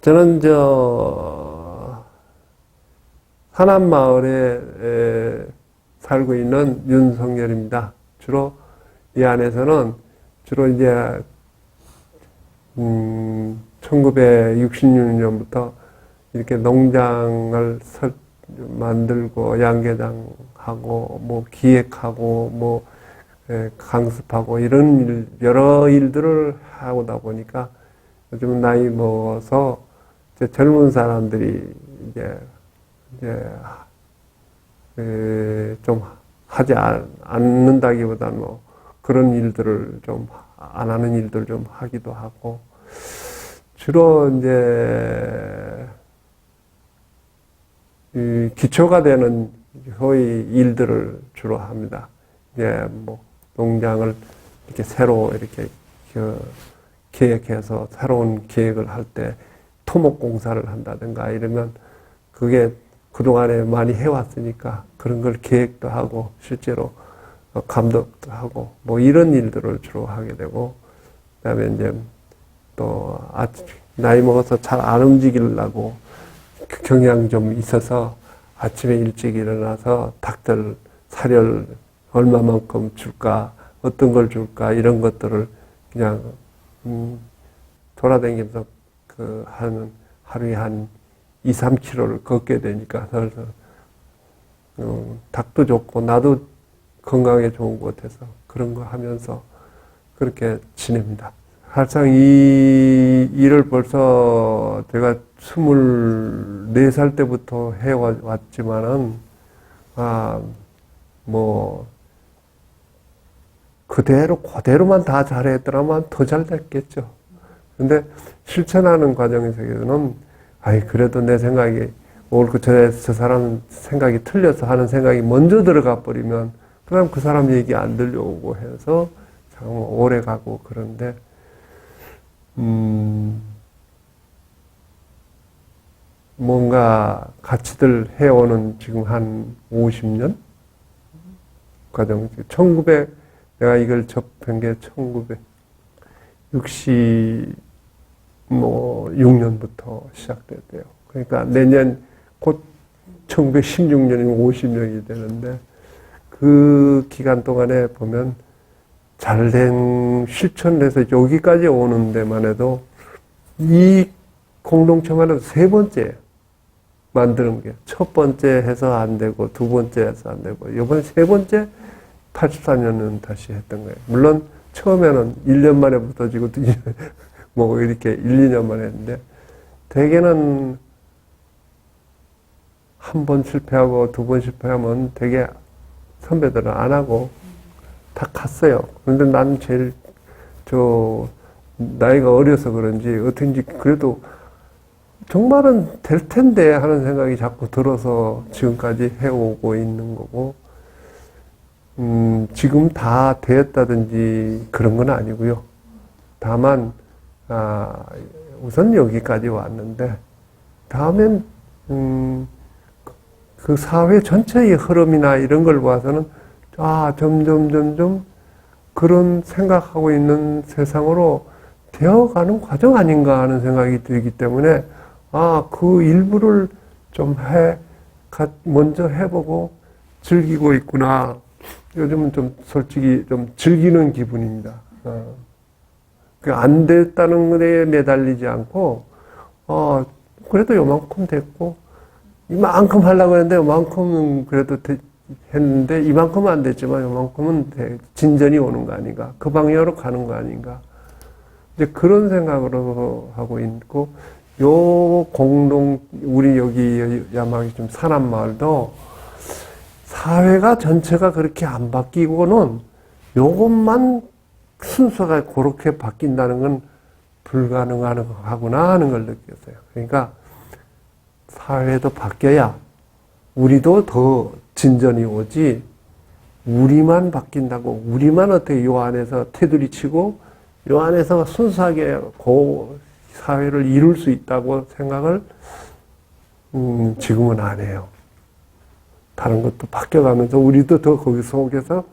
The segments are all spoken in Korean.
저는 하남마을에 살고 있는 윤성열입니다. 주로 이 안에서는 주로 이제 1966년부터 이렇게 농장을 만들고 양계장하고 뭐 기획하고 뭐 강습하고 이런 여러 일들을 하고다 보니까 요즘 나이 먹어서 이제 젊은 사람들이 이제 좀 하지 않는다기보다는 뭐 그런 일들을 좀 안 하는 일들 좀 하기도 하고 주로 이제 이 기초가 되는 소위 일들을 주로 합니다. 이제 뭐 농장을 이렇게 새로 이렇게 계획해서 새로운 계획을 할 때 토목 공사를 한다든가 이러면 그게 그동안에 많이 해왔으니까 그런 걸 계획도 하고 실제로 감독도 하고 뭐 이런 일들을 주로 하게 되고 그다음에 이제 또 나이 먹어서 잘 안 움직이려고 경향 좀 있어서 아침에 일찍 일어나서 닭들 사료를 얼마만큼 줄까 어떤 걸 줄까 이런 것들을 그냥 돌아다니면서 하루에 한 2, 3km를 걷게 되니까 슬슬 닭도 좋고 나도 건강에 좋은 것 같아서 그런 거 하면서 그렇게 지냅니다. 사실상 이 일을 벌써 제가 24살 때부터 해왔지만은 뭐 그대로만 다 잘했더라면 더 잘 됐겠죠. 근데 실천하는 과정에서는 그래도 내 생각이 저 사람 생각이 틀려서 하는 생각이 먼저 들어가 버리면 그다음 그 사람 얘기 안 들려오고 해서 참 오래 가고 그런데 뭔가 같이들 해오는 지금 한 50년 과정 내가 이걸 접한 게 1966년부터 시작됐대요. 그러니까 내년 곧 1916년이면 50년이 되는데 그 기간 동안에 보면 잘된 실천을 해서 여기까지 오는 데만 해도 이 공동체만 해도 3번째 만드는 게 첫 번째 해서 안 되고 두 번째 해서 안 되고 이번에 3번째 84년은 다시 했던 거예요. 물론 처음에는 1년 만에 붙어지고 뭐 이렇게 1, 2년 만에 했는데 대개는 한 번 실패하고 두 번 실패하면 되게 선배들은 안 하고 다 갔어요. 그런데 난 제일 나이가 어려서 그런지 어떤지 그래도 정말은 될 텐데 하는 생각이 자꾸 들어서 지금까지 해오고 있는 거고 지금 다 되었다든지 그런 건 아니고요. 다만 우선 여기까지 왔는데 다음엔 그 사회 전체의 흐름이나 이런 걸 봐서는 점점 그런 생각하고 있는 세상으로 되어가는 과정 아닌가 하는 생각이 들기 때문에 그 일부를 좀 먼저 해보고 즐기고 있구나. 요즘은 좀 솔직히 좀 즐기는 기분입니다. 안 됐다는 데에 매달리지 않고 그래도 요만큼 됐고 이만큼 하려고 했는데 요만큼은 그래도 했는데 이만큼은 안 됐지만 요만큼은 진전이 오는 거 아닌가. 그 방향으로 가는 거 아닌가. 이제 그런 생각으로 하고 있고 우리 여기 야마기 좀 산안마을도 사회가 전체가 그렇게 안 바뀌고는 요것만 순서가 그렇게 바뀐다는 건 불가능하구나 하는 걸 느꼈어요. 그러니까 사회도 바뀌어야 우리도 더 진전이 오지 우리만 바뀐다고 우리만 어떻게 요 안에서 테두리 치고 요 안에서 순수하게 그 사회를 이룰 수 있다고 생각을 지금은 안 해요. 다른 것도 바뀌어가면서 우리도 더 거기 속에서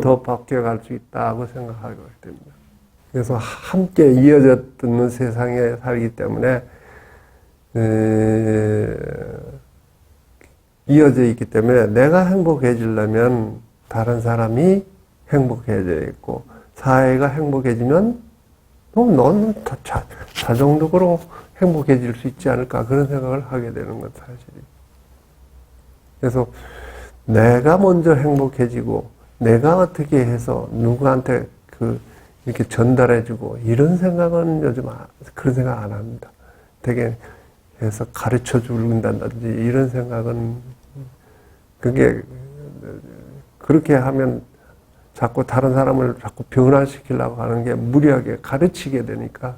더 바뀌어갈 수 있다고 생각하게 됩니다. 그래서 함께 이어져 있는 세상에 살기 때문에 이어져 있기 때문에 내가 행복해지려면 다른 사람이 행복해져야 있고 사회가 행복해지면 너는 자동적으로 행복해질 수 있지 않을까 그런 생각을 하게 되는 건 사실이에요. 그래서 내가 먼저 행복해지고 내가 어떻게 해서 누구한테 이렇게 전달해주고 이런 생각은 요즘 그런 생각 안 합니다. 되게 해서 가르쳐 준다든지 이런 생각은 그게 그렇게 하면 자꾸 다른 사람을 자꾸 변화시키려고 하는 게 무리하게 가르치게 되니까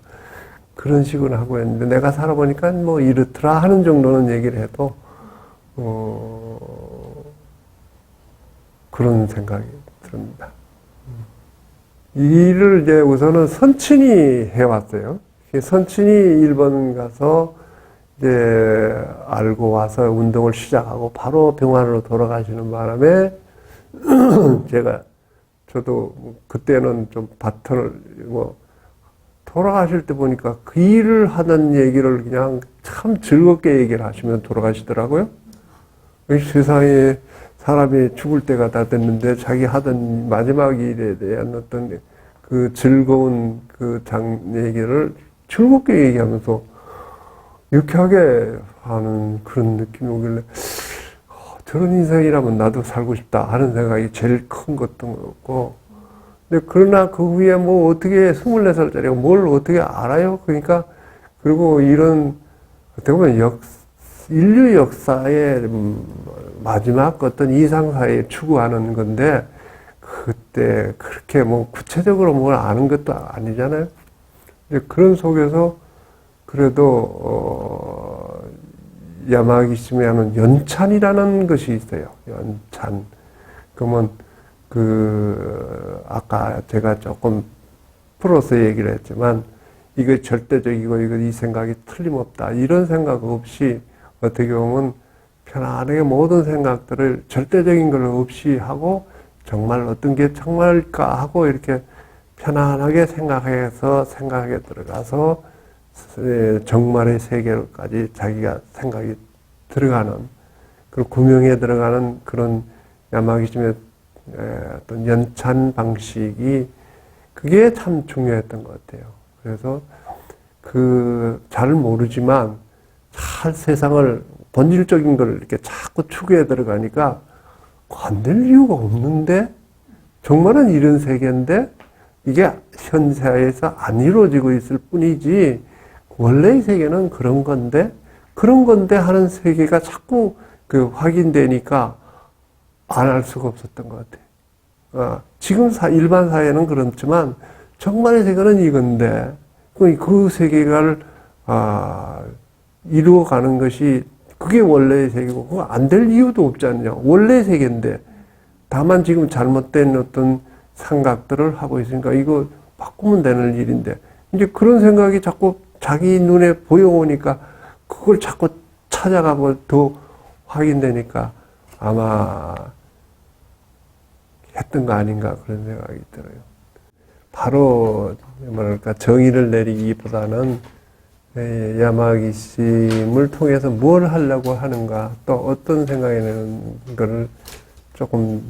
그런 식으로 하고 있는데 내가 살아보니까 뭐 이렇더라 하는 정도는 얘기를 해도 그런 생각이 듭니다. 이 일을 이제 우선은 선친이 해왔어요. 선친이 일본 가서 이제 알고 와서 운동을 시작하고 바로 병원으로 돌아가시는 바람에 저도 그때는 좀 바톤을 돌아가실 때 보니까 그 일을 하던 얘기를 그냥 참 즐겁게 얘기를 하시면 돌아가시더라고요. 세상에 사람이 죽을 때가 다 됐는데 자기 하던 마지막 일에 대한 어떤 그 즐거운 얘기를 즐겁게 얘기하면서 유쾌하게 하는 그런 느낌이 오길래 저런 인생이라면 나도 살고 싶다 하는 생각이 제일 큰 것도 근데 그러나 그 후에 뭐 어떻게 24살짜리가 뭘 어떻게 알아요? 그러니까 그리고 이런 어떻게 보면 인류 역사의 마지막 어떤 이상사회에 추구하는 건데 그때 그렇게 뭐 구체적으로 뭘 아는 것도 아니잖아요. 그런 속에서 그래도 야마기시메 하는 연찬이라는 것이 있어요. 연찬. 그러면 아까 제가 조금 풀어서 얘기를 했지만 이거 절대적이고 이 생각이 틀림없다. 이런 생각 없이 어떻게 보면 편안하게 모든 생각들을 절대적인 걸 없이 하고 정말 어떤 게 정말일까 하고 이렇게 편안하게 생각해서 생각에 들어가서 정말의 세계로까지 자기가 생각이 들어가는 그런 구명에 들어가는 그런 야마기심의 어떤 연찬 방식이 그게 참 중요했던 것 같아요. 그래서 잘 모르지만 잘 세상을 본질적인 걸 이렇게 자꾸 추구해 들어가니까 안 될 이유가 없는데 정말은 이런 세계인데 이게 현세에서 안 이루어지고 있을 뿐이지 원래의 세계는 그런 건데 하는 세계가 자꾸 확인되니까 안 할 수가 없었던 것 같아요. 지금 일반 사회는 그렇지만 정말의 세계는 이건데 그 세계를 이루어가는 것이 그게 원래의 세계고 그거 안 될 이유도 없지 않냐. 원래의 세계인데 다만 지금 잘못된 어떤 생각들을 하고 있으니까 이거 바꾸면 되는 일인데 이제 그런 생각이 자꾸 자기 눈에 보여오니까 그걸 자꾸 찾아가고 더 확인되니까 아마 했던 거 아닌가 그런 생각이 들어요. 바로 뭐랄까 정의를 내리기보다는 야마기심을 통해서 뭘 하려고 하는가 또 어떤 생각이 드는 거를 조금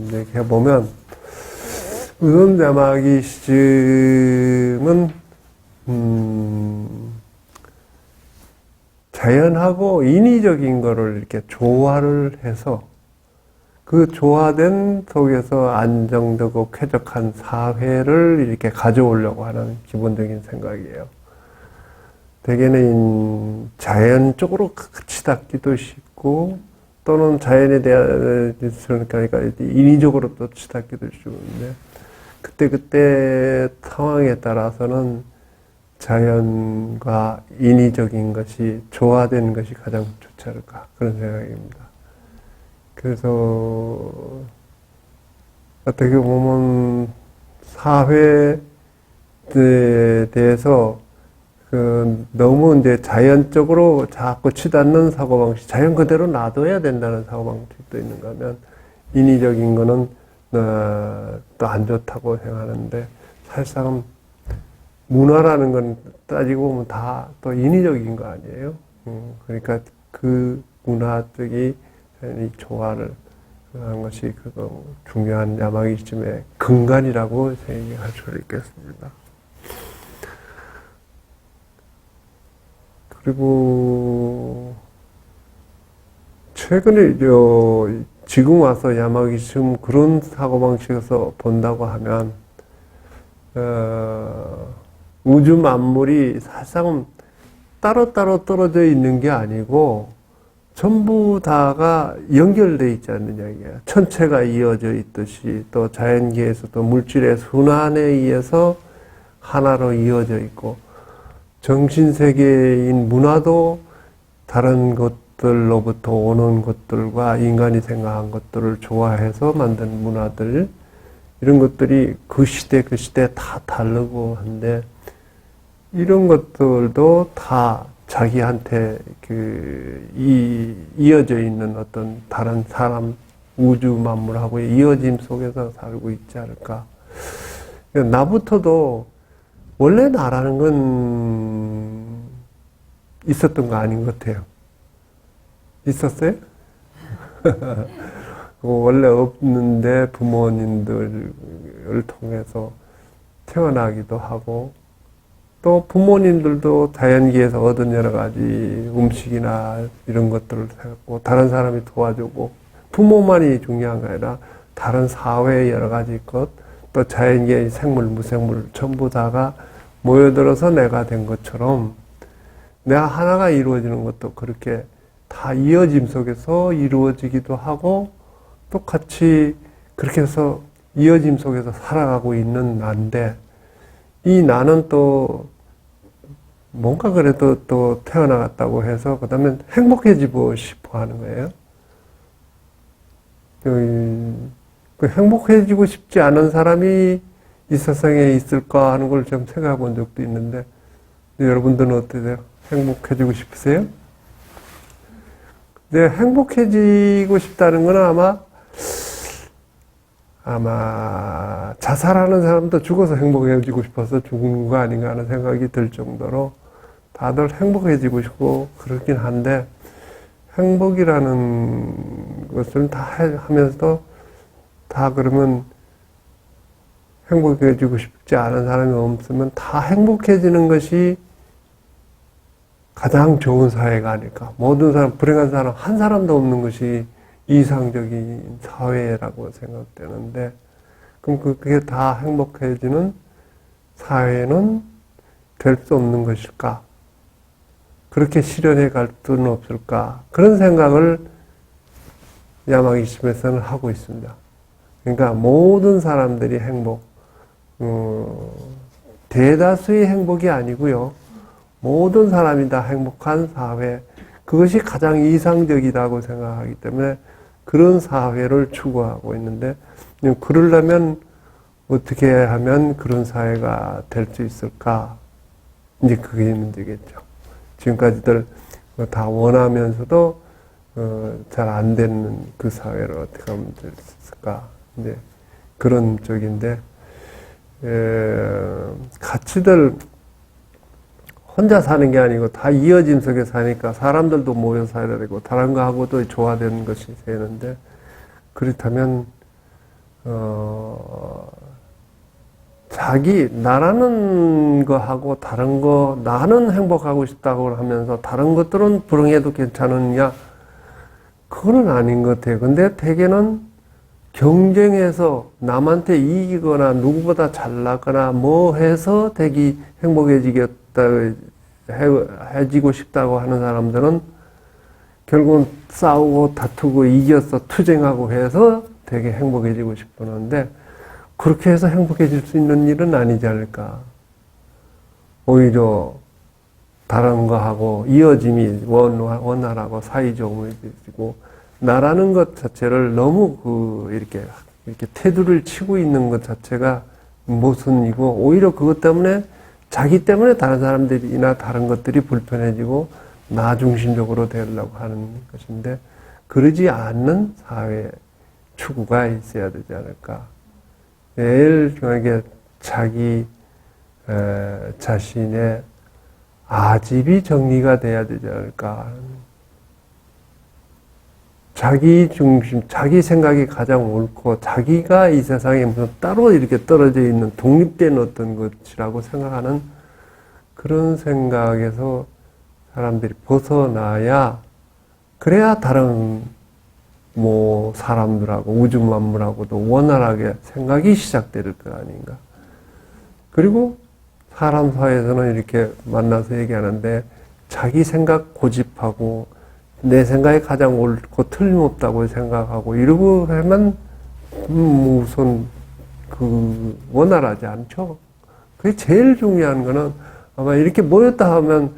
이렇게 해보면 우선 야마기심은 자연하고 인위적인 거를 이렇게 조화를 해서 그 조화된 속에서 안정되고 쾌적한 사회를 이렇게 가져오려고 하는 기본적인 생각이에요. 대개는 자연적으로 치닫기도 쉽고 또는 자연에 대한 그러니까 인위적으로 또 치닫기도 쉬운데 그때 상황에 따라서는 자연과 인위적인 것이 조화된 것이 가장 좋지 않을까 그런 생각입니다. 그래서 어떻게 보면 사회에 대해서 너무 이제 자연적으로 자꾸 치닫는 사고방식, 자연 그대로 놔둬야 된다는 사고방식도 있는가 하면 인위적인 거는 또 안 좋다고 생각하는데 사실상 문화라는 건 따지고 보면 다 또 인위적인 거 아니에요? 그러니까 그 문화적인 이 조화를 하는 것이 그 중요한 야마기즘의 근간이라고 얘기할 수 있겠습니다. 그리고 최근에 지금 와서 야마기즘 그런 사고방식에서 본다고 하면 우주 만물이 사실상 따로따로 떨어져 있는 게 아니고 전부 다가 연결되어 있지 않느냐 이게 천체가 이어져 있듯이 또 자연계에서 또 물질의 순환에 의해서 하나로 이어져 있고 정신세계인 문화도 다른 것들로부터 오는 것들과 인간이 생각한 것들을 좋아해서 만든 문화들 이런 것들이 그 시대 다 다르고 한데 이런 것들도 다 자기한테 이어져 있는 어떤 다른 사람, 우주 만물하고의 이어짐 속에서 살고 있지 않을까. 나부터도 원래 나라는 건 있었던 거 아닌 것 같아요. 있었어요? 원래 없는데 부모님들을 통해서 태어나기도 하고 또 부모님들도 자연계에서 얻은 여러 가지 음식이나 이런 것들을 해갖고 다른 사람이 도와주고 부모만이 중요한 게 아니라 다른 사회의 여러 가지 것, 또 자연계의 생물, 무생물 전부 다가 모여들어서 내가 된 것처럼 내가 하나가 이루어지는 것도 그렇게 다 이어짐 속에서 이루어지기도 하고 또 같이 그렇게 해서 이어짐 속에서 살아가고 있는 나인데 이 나는 또 뭔가 그래도 또 태어나갔다고 해서 그 다음에 행복해지고 싶어 하는 거예요. 그 행복해지고 싶지 않은 사람이 이 세상에 있을까 하는 걸 좀 생각해 본 적도 있는데 여러분들은 어떠세요? 행복해지고 싶으세요? 네, 행복해지고 싶다는 건 아마 자살하는 사람도 죽어서 행복해지고 싶어서 죽은 거 아닌가 하는 생각이 들 정도로 다들 행복해지고 싶고 그렇긴 한데 행복이라는 것을 다 하면서도 다 그러면 행복해지고 싶지 않은 사람이 없으면 다 행복해지는 것이 가장 좋은 사회가 아닐까. 모든 사람, 불행한 사람 한 사람도 없는 것이 이상적인 사회라고 생각되는데 그럼 그게 다 행복해지는 사회는 될 수 없는 것일까? 그렇게 실현해 갈 수는 없을까? 그런 생각을 야마기즘에서는 하고 있습니다. 그러니까 모든 사람들이 행복, 대다수의 행복이 아니고요. 모든 사람이 다 행복한 사회, 그것이 가장 이상적이라고 생각하기 때문에 그런 사회를 추구하고 있는데 그러려면 어떻게 하면 그런 사회가 될 수 있을까? 이제 그게 문제겠죠. 지금까지들 다 원하면서도 잘 안 되는 그 사회를 어떻게 하면 될 수 있을까? 이제 그런 쪽인데 가치들 혼자 사는 게 아니고 다 이어짐 속에 사니까 사람들도 모여 살아야 되고 다른 거하고도 조화되는 것이 되는데 그렇다면 자기 나라는 거하고 다른 거 나는 행복하고 싶다고 하면서 다른 것들은 불행해도 괜찮으냐 그거는 아닌 것 같아요. 근데 대개는 경쟁해서 남한테 이기거나 누구보다 잘나거나 뭐 해서 되게 행복해지겠다 해지고 싶다고 하는 사람들은 결국은 싸우고 다투고 이겨서 투쟁하고 해서 되게 행복해지고 싶었는데 그렇게 해서 행복해질 수 있는 일은 아니지 않을까. 오히려 다른 거하고 이어짐이 원활하고 사이좋음해지고 나라는 것 자체를 너무 이렇게 태두를 치고 있는 것 자체가 모순이고 오히려 그것 때문에 자기 때문에 다른 사람들이나 다른 것들이 불편해지고 나 중심적으로 되려고 하는 것인데 그러지 않는 사회 추구가 있어야 되지 않을까. 매일 저에게 자기 자신의 아집이 정리가 돼야 되지 않을까. 자기 중심, 자기 생각이 가장 옳고 자기가 이 세상에 무슨 따로 이렇게 떨어져 있는 독립된 어떤 것이라고 생각하는 그런 생각에서 사람들이 벗어나야 그래야 다른 뭐 사람들하고 우주 만물하고도 원활하게 생각이 시작될 거 아닌가. 그리고 사람 사이에서는 이렇게 만나서 얘기하는데 자기 생각 고집하고 내 생각이 가장 옳고 틀림없다고 생각하고 이러고 하면 우선 원활하지 않죠. 그게 제일 중요한 거는 아마 이렇게 모였다 하면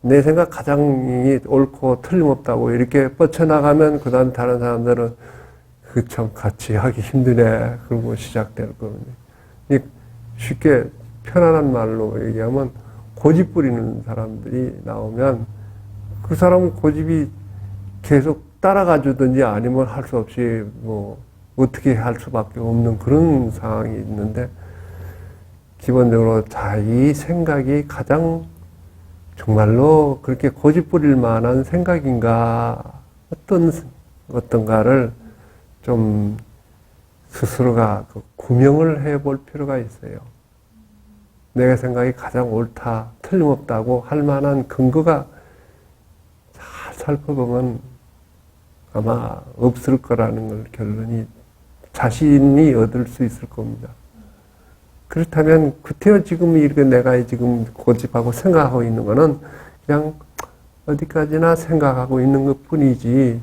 내 생각 가장 옳고 틀림없다고 이렇게 뻗쳐나가면 그 다음 다른 사람들은 그 참 같이 하기 힘드네. 그러고 시작될 겁니다. 쉽게 편안한 말로 얘기하면 고집 부리는 사람들이 나오면 그 사람은 고집이 계속 따라가 주든지 아니면 할 수 없이 뭐 어떻게 할 수밖에 없는 그런 상황이 있는데 기본적으로 자기 생각이 가장 정말로 그렇게 고집 부릴 만한 생각인가 어떤가를 좀 스스로가 구명을 해볼 필요가 있어요. 내 생각이 가장 옳다, 틀림없다고 할 만한 근거가 잘 살펴보면 아마 없을 거라는 걸 결론이 자신이 얻을 수 있을 겁니다. 그렇다면 그때요 지금 이렇게 내가 지금 고집하고 생각하고 있는 거는 그냥 어디까지나 생각하고 있는 것 뿐이지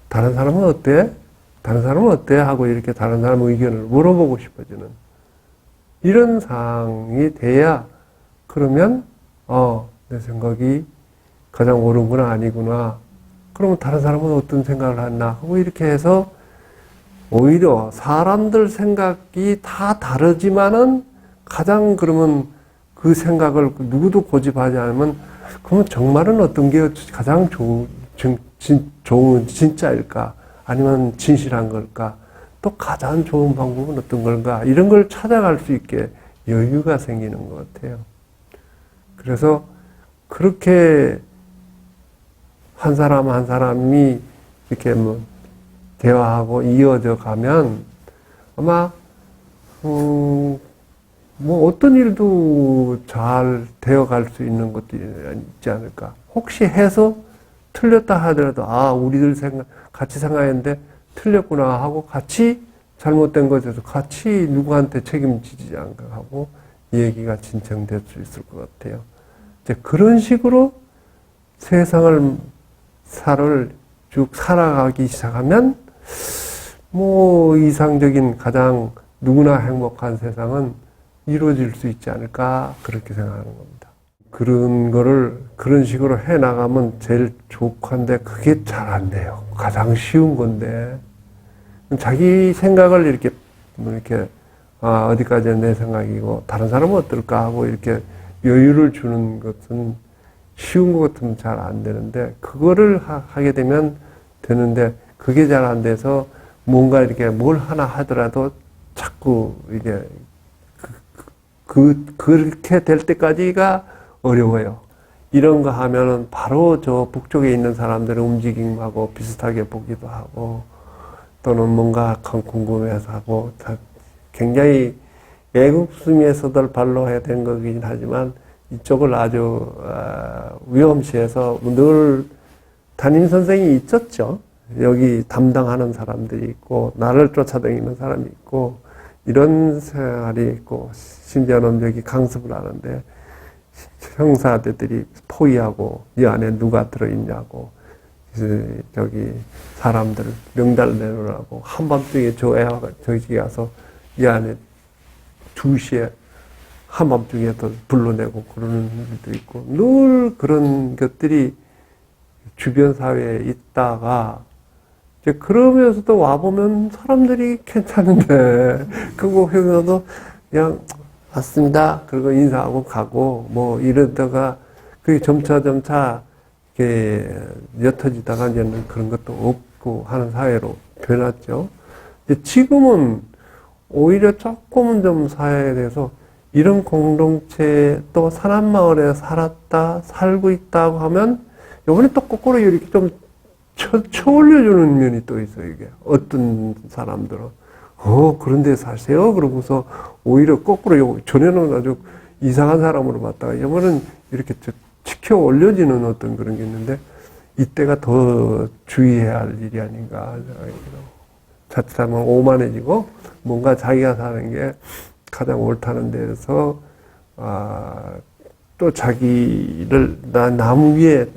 다른 사람은 어때? 다른 사람은 어때? 하고 이렇게 다른 사람의 의견을 물어보고 싶어지는 이런 상황이 돼야 그러면 내 생각이 가장 옳은 건 아니구나. 그러면 다른 사람은 어떤 생각을 하나 하고 이렇게 해서 오히려 사람들 생각이 다 다르지만은 가장 그러면 그 생각을 누구도 고집하지 않으면 그러면 정말은 어떤 게 가장 좋은 진짜일까? 아니면 진실한 걸까? 또 가장 좋은 방법은 어떤 걸까? 이런 걸 찾아갈 수 있게 여유가 생기는 것 같아요. 그래서 그렇게 한 사람 한 사람이 이렇게 뭐 대화하고 이어져 가면 아마 뭐 어떤 일도 잘 되어갈 수 있는 것도 있지 않을까. 혹시 해서 틀렸다 하더라도 우리들 같이 생각했는데 틀렸구나 하고 같이 잘못된 것에서 같이 누구한테 책임지지 않고 하고 얘기가 진정될 수 있을 것 같아요. 이제 그런 식으로 세상을 쭉 살아가기 시작하면 뭐 이상적인 가장 누구나 행복한 세상은 이루어질 수 있지 않을까 그렇게 생각하는 겁니다. 그런 거를 그런 식으로 해 나가면 제일 좋건데 그게 잘 안 돼요. 가장 쉬운 건데 자기 생각을 이렇게 어디까지는 내 생각이고 다른 사람은 어떨까 하고 이렇게 여유를 주는 것은 쉬운 것 같으면 잘 안 되는데 그거를 하게 되면 되는데 그게 잘 안 돼서 뭔가 이렇게 뭘 하나 하더라도 자꾸 이게 그렇게 될 때까지가 어려워요. 이런 거 하면은 바로 저 북쪽에 있는 사람들의 움직임하고 비슷하게 보기도 하고 또는 뭔가 궁금해서 하고 굉장히 애국심에서들 발로 해야 되는 거긴 하지만 이쪽을 아주 위험시해서 늘 담임 선생이 있었죠. 여기 담당하는 사람들이 있고 나를 쫓아다니는 사람이 있고 이런 생활이 있고 심지어는 여기 강습을 하는데 형사들이 포위하고 이 안에 누가 들어있냐고 저기 사람들 명단 내놓으라고 한밤중에 저기 가서 이 안에 2시에 한밤중에 또 불러내고 그러는 일도 있고 늘 그런 것들이 주변 사회에 있다가 이제 그러면서도 와보면 사람들이 괜찮은데 그거 해서도 그냥 왔습니다. 그리고 인사하고 가고 뭐 이러다가 그게 점차 이렇게 옅어지다가 이제는 그런 것도 없고 하는 사회로 변했죠. 지금은 오히려 조금은 좀 사회에 대해서 이런 공동체 또 산안마을에 살고 있다고 하면 요번에 또 거꾸로 이렇게 좀 쳐 올려주는 면이 또 있어요, 이게. 어떤 사람들은. 그런 데 사세요? 그러고서 오히려 거꾸로 전에는 아주 이상한 사람으로 봤다가 이번은 이렇게 치켜 올려지는 어떤 그런 게 있는데 이때가 더 주의해야 할 일이 아닌가 생각이 들어요. 자칫하면 오만해지고 뭔가 자기가 사는 게 가장 옳다는 데서 또 자기를 남 위에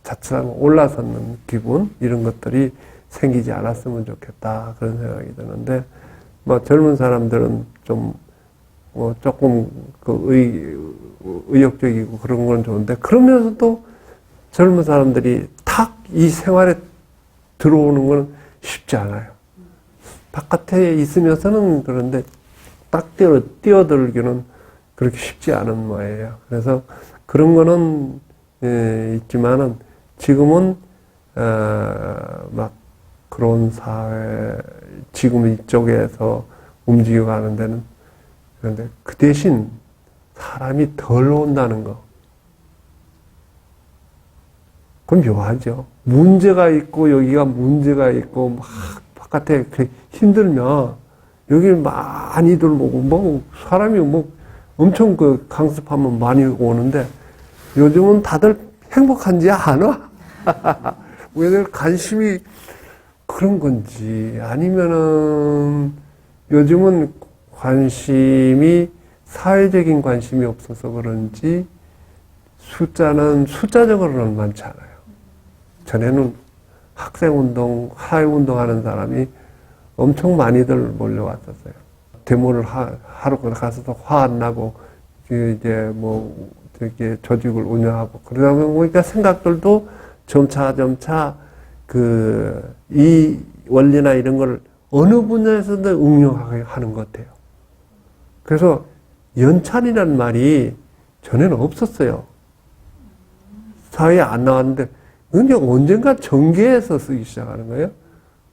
자칫하면 올라서는 기분 이런 것들이 생기지 않았으면 좋겠다 그런 생각이 드는데 뭐 젊은 사람들은 좀 조금 의욕적이고 그런 건 좋은데 그러면서도 젊은 사람들이 탁 이 생활에 들어오는 건 쉽지 않아요. 바깥에 있으면서는 그런데 딱 뛰어들기는 그렇게 쉽지 않은 모양이에요. 그래서 그런 거는 있지만은 지금은 막 그런 사회 지금 이쪽에서 움직여가는 데는 그런데 그 대신 사람이 덜 온다는 거 그건 묘하죠. 문제가 있고 여기가 문제가 있고 막 바깥에 힘들면 여기 많이들 오고 뭐 사람이 뭐 엄청 강습하면 많이 오는데 요즘은 다들 행복한지 않아? 왜 관심이 그런 건지 아니면은 요즘은 관심이 사회적인 관심이 없어서 그런지 숫자는 숫자적으로는 많지 않아요. 전에는 학생운동, 사회운동 하는 사람이 엄청 많이들 몰려왔었어요. 데모를 하러 가서도 화 안 나고, 이제 뭐, 이렇게 조직을 운영하고, 그러다 보니까 생각들도 점차 이 원리나 이런 걸 어느 분야에서도 응용하게 하는 것 같아요. 그래서 연찬이라는 말이 전에는 없었어요. 사회에 안 나왔는데, 근데 언젠가 전개해서 쓰기 시작하는 거예요.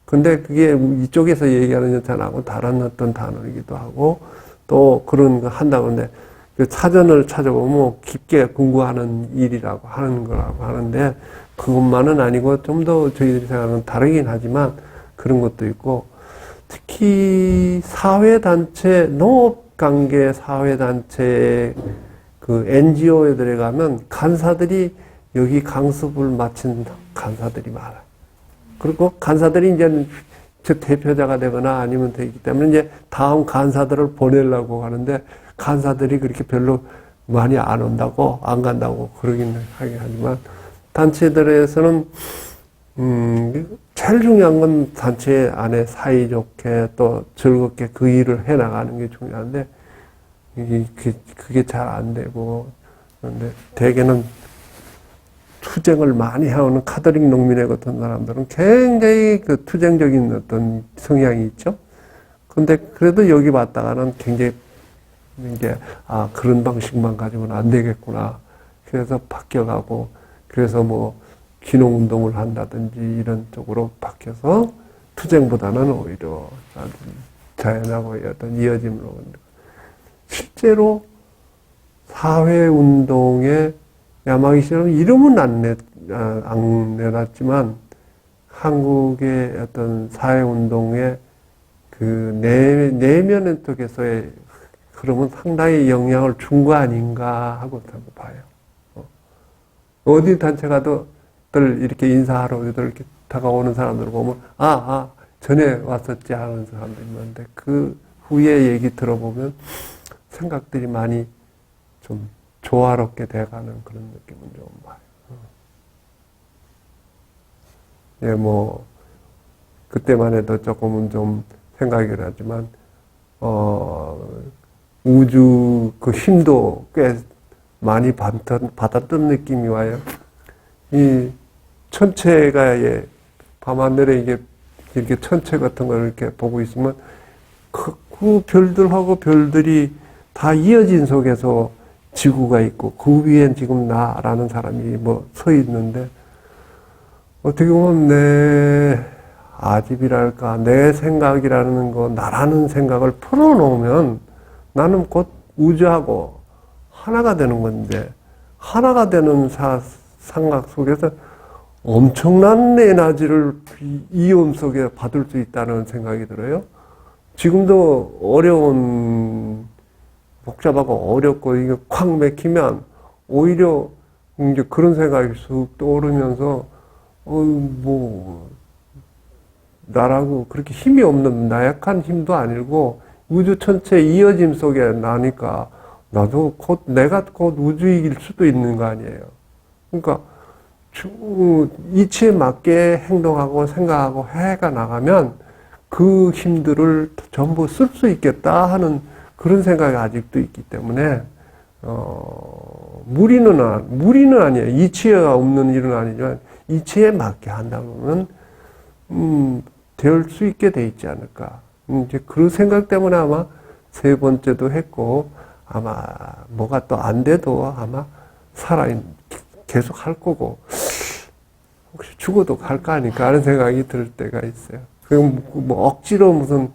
근데 그게 이쪽에서 얘기하는 연찬하고 다른 어떤 단어이기도 하고, 또 그런 거 한다고 하는데, 그 사전을 찾아보면 뭐 깊게 공부하는 일이라고 하는 거라고 하는데, 그것만은 아니고 좀 더 저희들이 생각하는 다르긴 하지만 그런 것도 있고, 특히 사회단체, 농업관계 사회단체 그 NGO에 들어가면 간사들이 여기 강습을 마친 간사들이 많아요. 그리고 간사들이 이제 저 대표자가 되거나 아니면 되기 때문에 이제 다음 간사들을 보내려고 하는데 간사들이 그렇게 별로 많이 안 온다고, 안 간다고 그러긴 하긴 하지만 단체들에서는, 제일 중요한 건 단체 안에 사이좋게 또 즐겁게 그 일을 해 나가는 게 중요한데 그게 잘 안 되고 그런데 대개는 투쟁을 많이 해오는 카톨릭 농민회 같은 사람들은 굉장히 그 투쟁적인 어떤 성향이 있죠. 근데 그래도 여기 왔다가는 굉장히 이게, 그런 방식만 가지고는 안 되겠구나. 그래서 바뀌어가고, 그래서 뭐, 기농운동을 한다든지 이런 쪽으로 바뀌어서 투쟁보다는 오히려 자연하고의 어떤 이어짐으로. 실제로 사회운동에 야마기시는 이름은 안 내놨지만 한국의 어떤 사회운동의 그 내면 쪽에서의 그러면 상당히 영향을 준 거 아닌가 하고 봐요. 어디 단체 가도 들 이렇게 인사하러 이렇게 다가오는 사람들 보면 전에 왔었지 하는 사람들이 있는데 그 후에 얘기 들어보면 생각들이 많이 좀 조화롭게 돼가는 그런 느낌은 좀 봐요. 예, 뭐 그때만 해도 조금은 좀 생각이 나지만 우주 그 힘도 꽤 많이 받았던 느낌이 와요. 이 천체가 밤하늘에 이렇게 천체 같은 걸 이렇게 보고 있으면 그 별들하고 별들이 다 이어진 속에서 지구가 있고 그 위엔 지금 나라는 사람이 뭐 서 있는데 어떻게 보면 내 아집이랄까 내 생각이라는 거 나라는 생각을 풀어놓으면 나는 곧 우주하고 하나가 되는 건데, 하나가 되는 삼각 속에서 엄청난 에너지를 이온 속에 받을 수 있다는 생각이 들어요. 지금도 어려운, 복잡하고 어렵고 이게 콱 막히면 오히려 이제 그런 생각이 쑥 떠오르면서, 나라고 그렇게 힘이 없는 나약한 힘도 아니고 우주 전체 이어짐 속에 나니까 나도 내가 곧 우주이길 수도 있는 거 아니에요. 그러니까 이치에 맞게 행동하고 생각하고 해가 나가면 그 힘들을 전부 쓸 수 있겠다 하는 그런 생각이 아직도 있기 때문에 무리는 아니에요. 이치가 없는 일은 아니지만 이치에 맞게 한다 보면 될 수 있게 돼 있지 않을까. 이제 그 생각 때문에 아마 세 번째도 했고 아마 뭐가 또 안 돼도 아마 계속 할 거고 혹시 죽어도 갈까 하니까 하는 생각이 들 때가 있어요. 그럼 뭐 억지로 무슨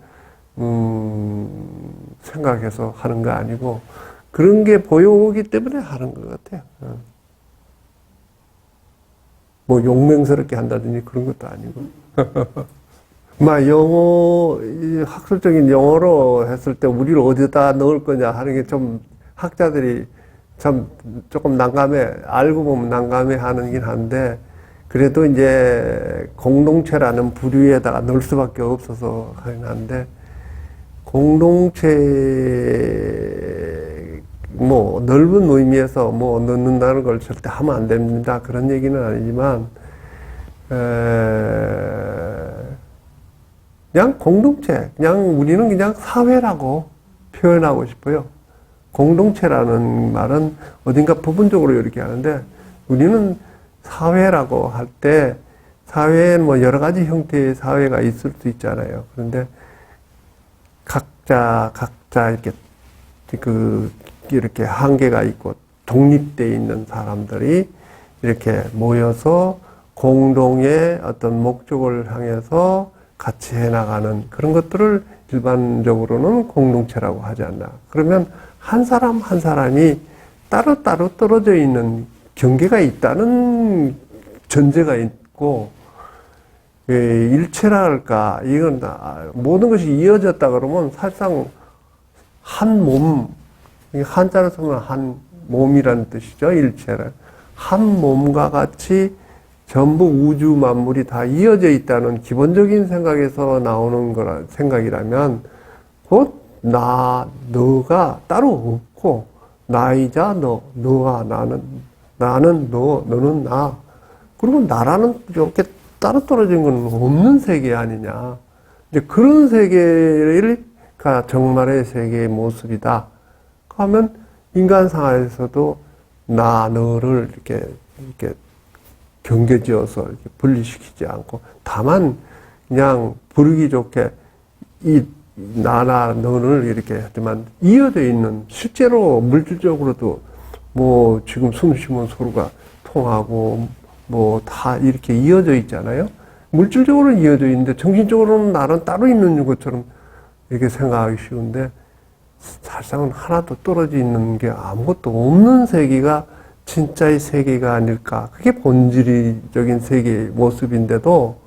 생각해서 하는 거 아니고 그런 게 보여오기 때문에 하는 것 같아요. 뭐 용맹스럽게 한다든지 그런 것도 아니고. 학술적인 용어로 했을 때 우리를 어디다 넣을 거냐 하는 게 좀 학자들이 참 조금 알고 보면 난감해 하긴 한데, 그래도 이제 공동체라는 부류에다가 넣을 수밖에 없어서 하긴 한데, 공동체, 넓은 의미에서 넣는다는 걸 절대 하면 안 됩니다. 그런 얘기는 아니지만, 그냥 공동체, 우리는 그냥 사회라고 표현하고 싶어요. 공동체라는 말은 어딘가 부분적으로 이렇게 하는데, 우리는 사회라고 할 때, 사회에는 여러 가지 형태의 사회가 있을 수 있잖아요. 그런데 각자 이렇게 한계가 있고 독립되어 있는 사람들이 이렇게 모여서 공동의 어떤 목적을 향해서 같이 해나가는 그런 것들을 일반적으로는 공동체라고 하지 않나. 그러면 한 사람 한 사람이 따로따로 떨어져 있는 경계가 있다는 전제가 있고, 일체라 할까, 이건 모든 것이 이어졌다 그러면 사실상 한 몸, 한자로 쓰면 한 몸이라는 뜻이죠, 일체를. 한 몸과 같이 전부 우주 만물이 다 이어져 있다는 기본적인 생각에서 나오는 생각이라면, 곧 너가 따로 없고, 나이자 너와 나는 너, 너는 나. 그리고 나라는 이렇게 따로 떨어진 건 없는 세계 아니냐. 이제 그런 세계가 정말의 세계의 모습이다. 하면 인간사에서도 너를 이렇게 경계지어서 이렇게 분리시키지 않고, 다만 그냥 부르기 좋게 나나 너를 이렇게 하지만 이어져 있는, 실제로 물질적으로도 지금 숨 쉬면 서로가 통하고 다 이렇게 이어져 있잖아요. 물질적으로는 이어져 있는데 정신적으로는 나는 따로 있는 것처럼 이렇게 생각하기 쉬운데, 사실상은 하나도 떨어져 있는 게 아무것도 없는 세계가 진짜의 세계가 아닐까. 그게 본질적인 세계의 모습인데도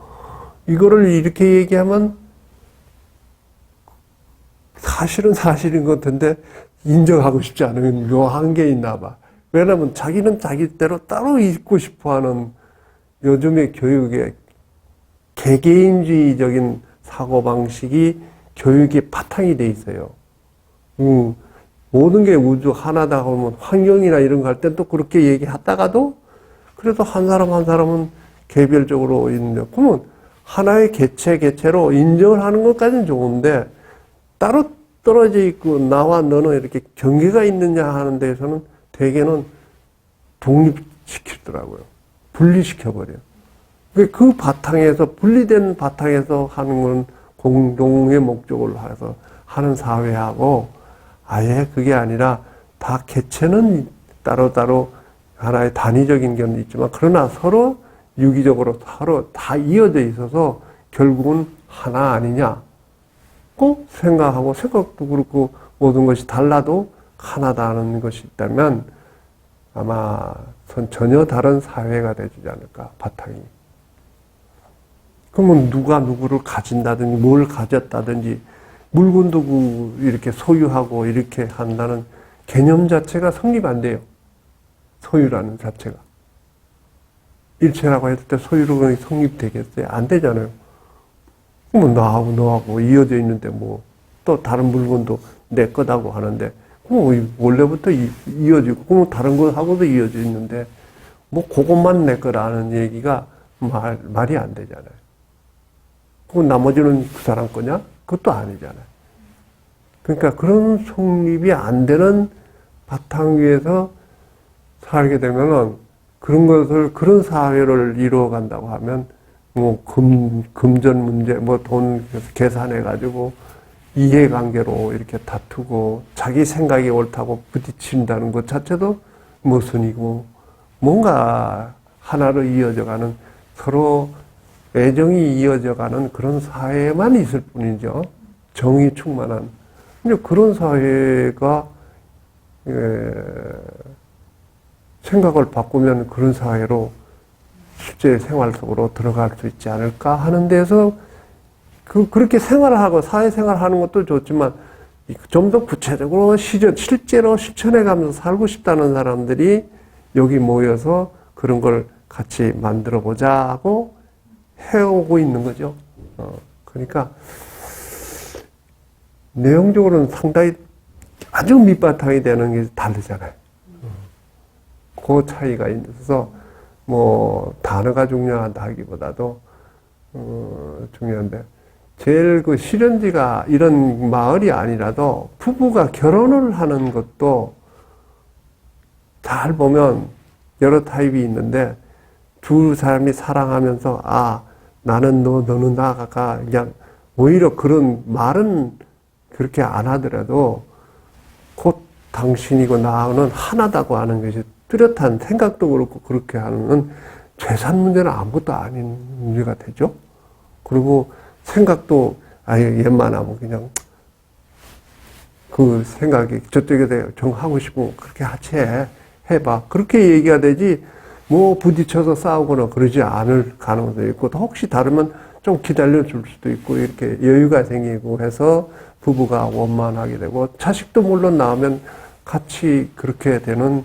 이거를 이렇게 얘기하면 사실은 사실인 것 같은데 인정하고 싶지 않은 묘한 게 있나 봐. 왜냐하면 자기는 자기대로 따로 있고 싶어하는 요즘의 교육의 개개인주의적인 사고방식이 교육의 바탕이 돼 있어요. 모든 게 우주 하나다 하면 환경이나 이런 거 할 땐 또 그렇게 얘기하다가도 그래도 한 사람 한 사람은 개별적으로 있는데, 그러면 하나의 개체로 인정을 하는 것까지는 좋은데 따로 떨어져 있고 나와 너는 이렇게 경계가 있느냐 하는 데에서는 대개는 독립시키더라고요. 분리시켜버려요. 그 바탕에서, 분리된 바탕에서 하는 건 공동의 목적을 해서 하는 사회하고, 아예 그게 아니라 다 개체는 따로따로 하나의 단위적인 견이 있지만, 그러나 서로 유기적으로 서로 다 이어져 있어서 결국은 하나 아니냐 꼭 생각하고, 생각도 그렇고 모든 것이 달라도 하나다는 것이 있다면 아마 전혀 다른 사회가 되지 않을까, 바탕이. 그러면 누가 누구를 가진다든지 뭘 가졌다든지 물건도 이렇게 소유하고 이렇게 한다는 개념 자체가 성립 안 돼요. 소유라는 자체가. 일체라고 했을 때 소유로 성립되겠어요? 안 되잖아요. 그러면 나하고 너하고 이어져 있는데 뭐 또 다른 물건도 내 거다고 하는데 원래부터 이어지고 그럼 다른 거하고도 이어져 있는데 뭐 그것만 내 거라는 얘기가 말이 안 되잖아요. 그럼 나머지는 그 사람 거냐? 그것도 아니잖아요. 그러니까 그런 성립이 안 되는 바탕 위에서 살게 되면은 그런 사회를 이루어간다고 하면 뭐 금전 문제, 뭐 돈 계산해가지고 이해관계로 이렇게 다투고 자기 생각이 옳다고 부딪힌다는 것 자체도 모순이고 뭔가 하나로 이어져가는 서로 애정이 이어져가는 그런 사회만 있을 뿐이죠. 정이 충만한. 근데 그런 사회가 생각을 바꾸면 그런 사회로 실제 생활 속으로 들어갈 수 있지 않을까 하는 데서 그렇게 생활하고 사회생활하는 것도 좋지만 좀 더 구체적으로 실제로 실천해 가면서 살고 싶다는 사람들이 여기 모여서 그런 걸 같이 만들어 보자 하고 해오고 있는 거죠. 그러니까 내용적으로는 상당히 아주 밑바탕이 되는 게 다르잖아요. 그 차이가 있어서 뭐 단어가 중요하다 하기보다도 중요한데 제일 그 실현지가 이런 마을이 아니라도 부부가 결혼을 하는 것도 잘 보면 여러 타입이 있는데 두 사람이 사랑하면서 나는 너 너는 나가 그냥 오히려 그런 말은 그렇게 안 하더라도 곧 당신이고 나는 하나다고 하는 것이 뚜렷한 생각도 그렇고 그렇게 하는 재산 문제는 아무것도 아닌 문제가 되죠. 그리고 생각도 아예 얘만 하면 그냥 그 생각이 저쪽에 대해 정하고 싶으면 그렇게 같이 해봐. 그렇게 얘기가 되지 뭐 부딪혀서 싸우거나 그러지 않을 가능성이 있고 또 혹시 다르면 좀 기다려 줄 수도 있고 이렇게 여유가 생기고 해서 부부가 원만하게 되고 자식도 물론 나오면 같이 그렇게 되는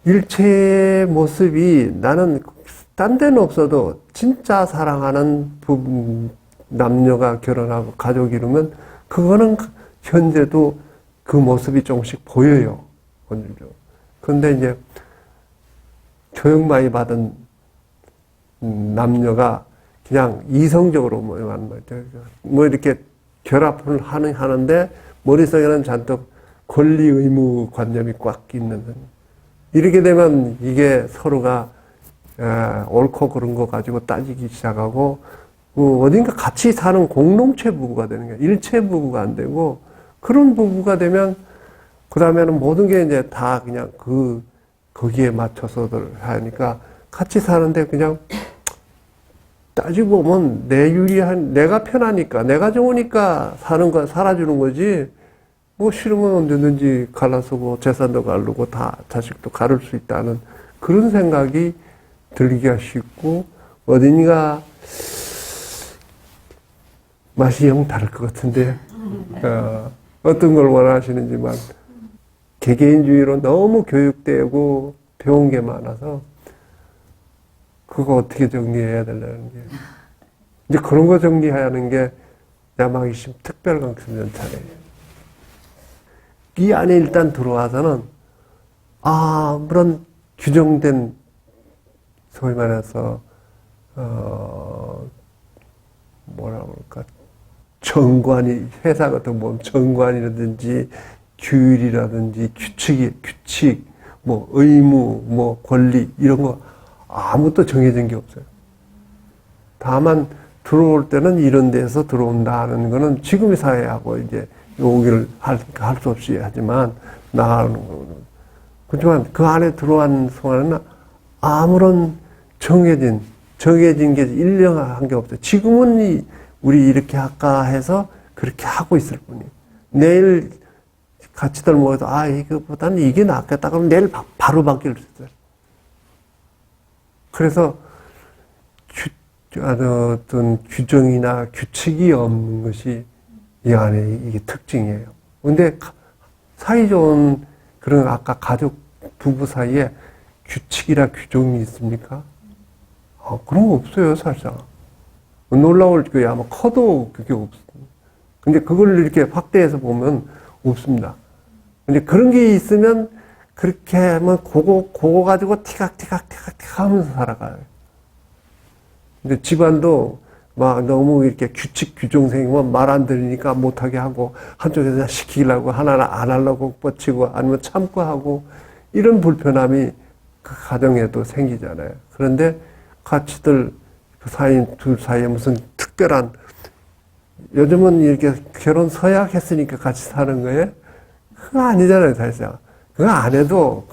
일체의 모습이 나는 딴 데는 없어도 진짜 사랑하는 남녀가 결혼하고 가족 이루면 그거는 현재도 그 모습이 조금씩 보여요. 그런데 이제 교육 많이 받은 남녀가 그냥 이성적으로 뭐 이렇게 결합을 하는데 머릿속에는 잔뜩 권리 의무 관념이 꽉 있는 이렇게 되면 이게 서로가 옳고 그런 거 가지고 따지기 시작하고 어딘가 같이 사는 공동체 부부가 되는 거야. 일체 부부가 안 되고 그런 부부가 되면 그 다음에는 모든 게 이제 다 그냥 거기에 맞춰서들 하니까 같이 사는데 그냥 따지고 보면 내가 편하니까 내가 좋으니까 살아주는 거지 뭐 싫으면 언제든지 갈라서고 재산도 가르고 다 자식도 가를 수 있다는 그런 생각이 들기가 쉽고 어딘가 맛이 영 다를 것 같은데 어떤 걸 원하시는지만 개개인주의로 너무 교육되고 배운 게 많아서 그거 어떻게 정리해야 되려는 게 이제 그런 거 정리하는 게 야마기심 특별강습 차례예요. 이 안에 일단 들어와서는 물론 규정된 소위 말해서 뭐라 그럴까 정관이 회사 같은 거 정관이라든지 규율이라든지 규칙 뭐 의무 뭐 권리 이런 거 아무것도 정해진 게 없어요. 다만 들어올 때는 이런 데서 들어온다는 거는 지금의 사회하고 이제 요기를 할 수 없이 하지만 나가는 거는 그렇지만 그 안에 들어간 순간에는 아무런 정해진 게 일령한 게 없어요. 지금은 우리 이렇게 할까 해서 그렇게 하고 있을 뿐이에요. 내일 같이들 모여서, 이거보다는 이게 낫겠다. 그럼 내일 바로 바뀔 수 있어요. 그래서, 어떤 규정이나 규칙이 없는 것이 이 안에 이게 특징이에요. 근데 사이 좋은 그런 아까 가족 부부 사이에 규칙이나 규정이 있습니까? 그런 거 없어요, 사실상. 놀라울 게 아마 커도 그게 없습니다. 근데 그걸 이렇게 확대해서 보면 없습니다. 근데 그런 게 있으면 그렇게 하면 그거 가지고 티각티각 하면서 살아가요. 근데 집안도 막 너무 이렇게 규칙 규정생이면 말 안 들으니까 못하게 하고 한쪽에서 시키려고 하나는 안 하려고 뻗치고 아니면 참고 하고 이런 불편함이 그 가정에도 생기잖아요. 그런데 같이들 둘 사이에 무슨 특별한 요즘은 이렇게 결혼 서약했으니까 같이 사는 거예요? 그거 아니잖아요, 사실상. 그거 안 해도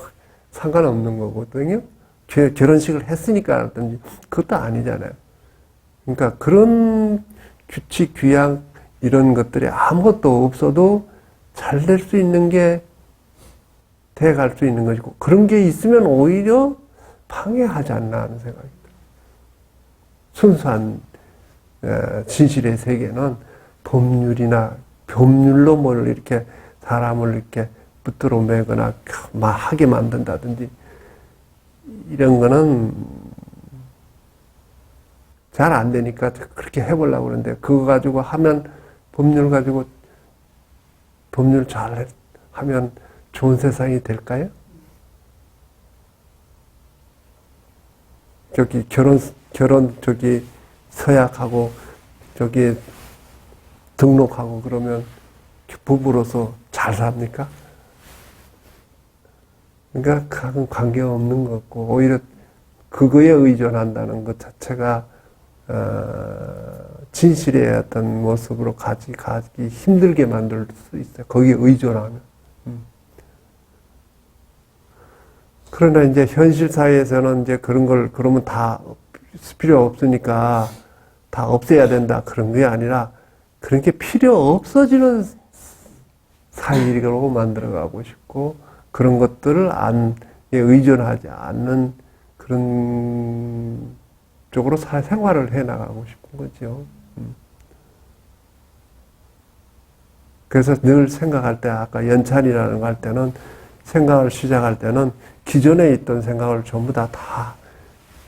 상관없는 거거든요. 결혼식을 했으니까 하든지 그것도 아니잖아요. 그러니까 그런 규칙, 규양 이런 것들이 아무것도 없어도 잘 될 수 있는 게 돼갈 수 있는 것이고 그런 게 있으면 오히려 방해하지 않나 하는 생각이 들어요. 순수한 진실의 세계는 법률로 뭘 이렇게 사람을 이렇게 붙들어 매거나 하게 만든다든지 이런 거는 잘 안 되니까 그렇게 해보려고 그러는데 그거 가지고 하면 법률 잘 하면 좋은 세상이 될까요? 결혼 서약하고 등록하고 그러면 부부로서 잘 삽니까? 그러니까 그건 관계없는 것 같고 오히려 그거에 의존한다는 것 자체가 진실의 어떤 모습으로 가기 힘들게 만들 수 있어요. 거기에 의존하면. 그러나 이제 현실 사회에서는 이제 그러면 다 필요 없으니까 다 없애야 된다. 그런 게 아니라 그런 게 필요 없어지는 사회로 만들어가고 싶고 그런 것들을 의존하지 않는 그런 쪽으로 생활을 해나가고 싶은 거죠. 그래서 늘 생각할 때 아까 연찬이라는 거 할 때는 생각을 시작할 때는 기존에 있던 생각을 전부 다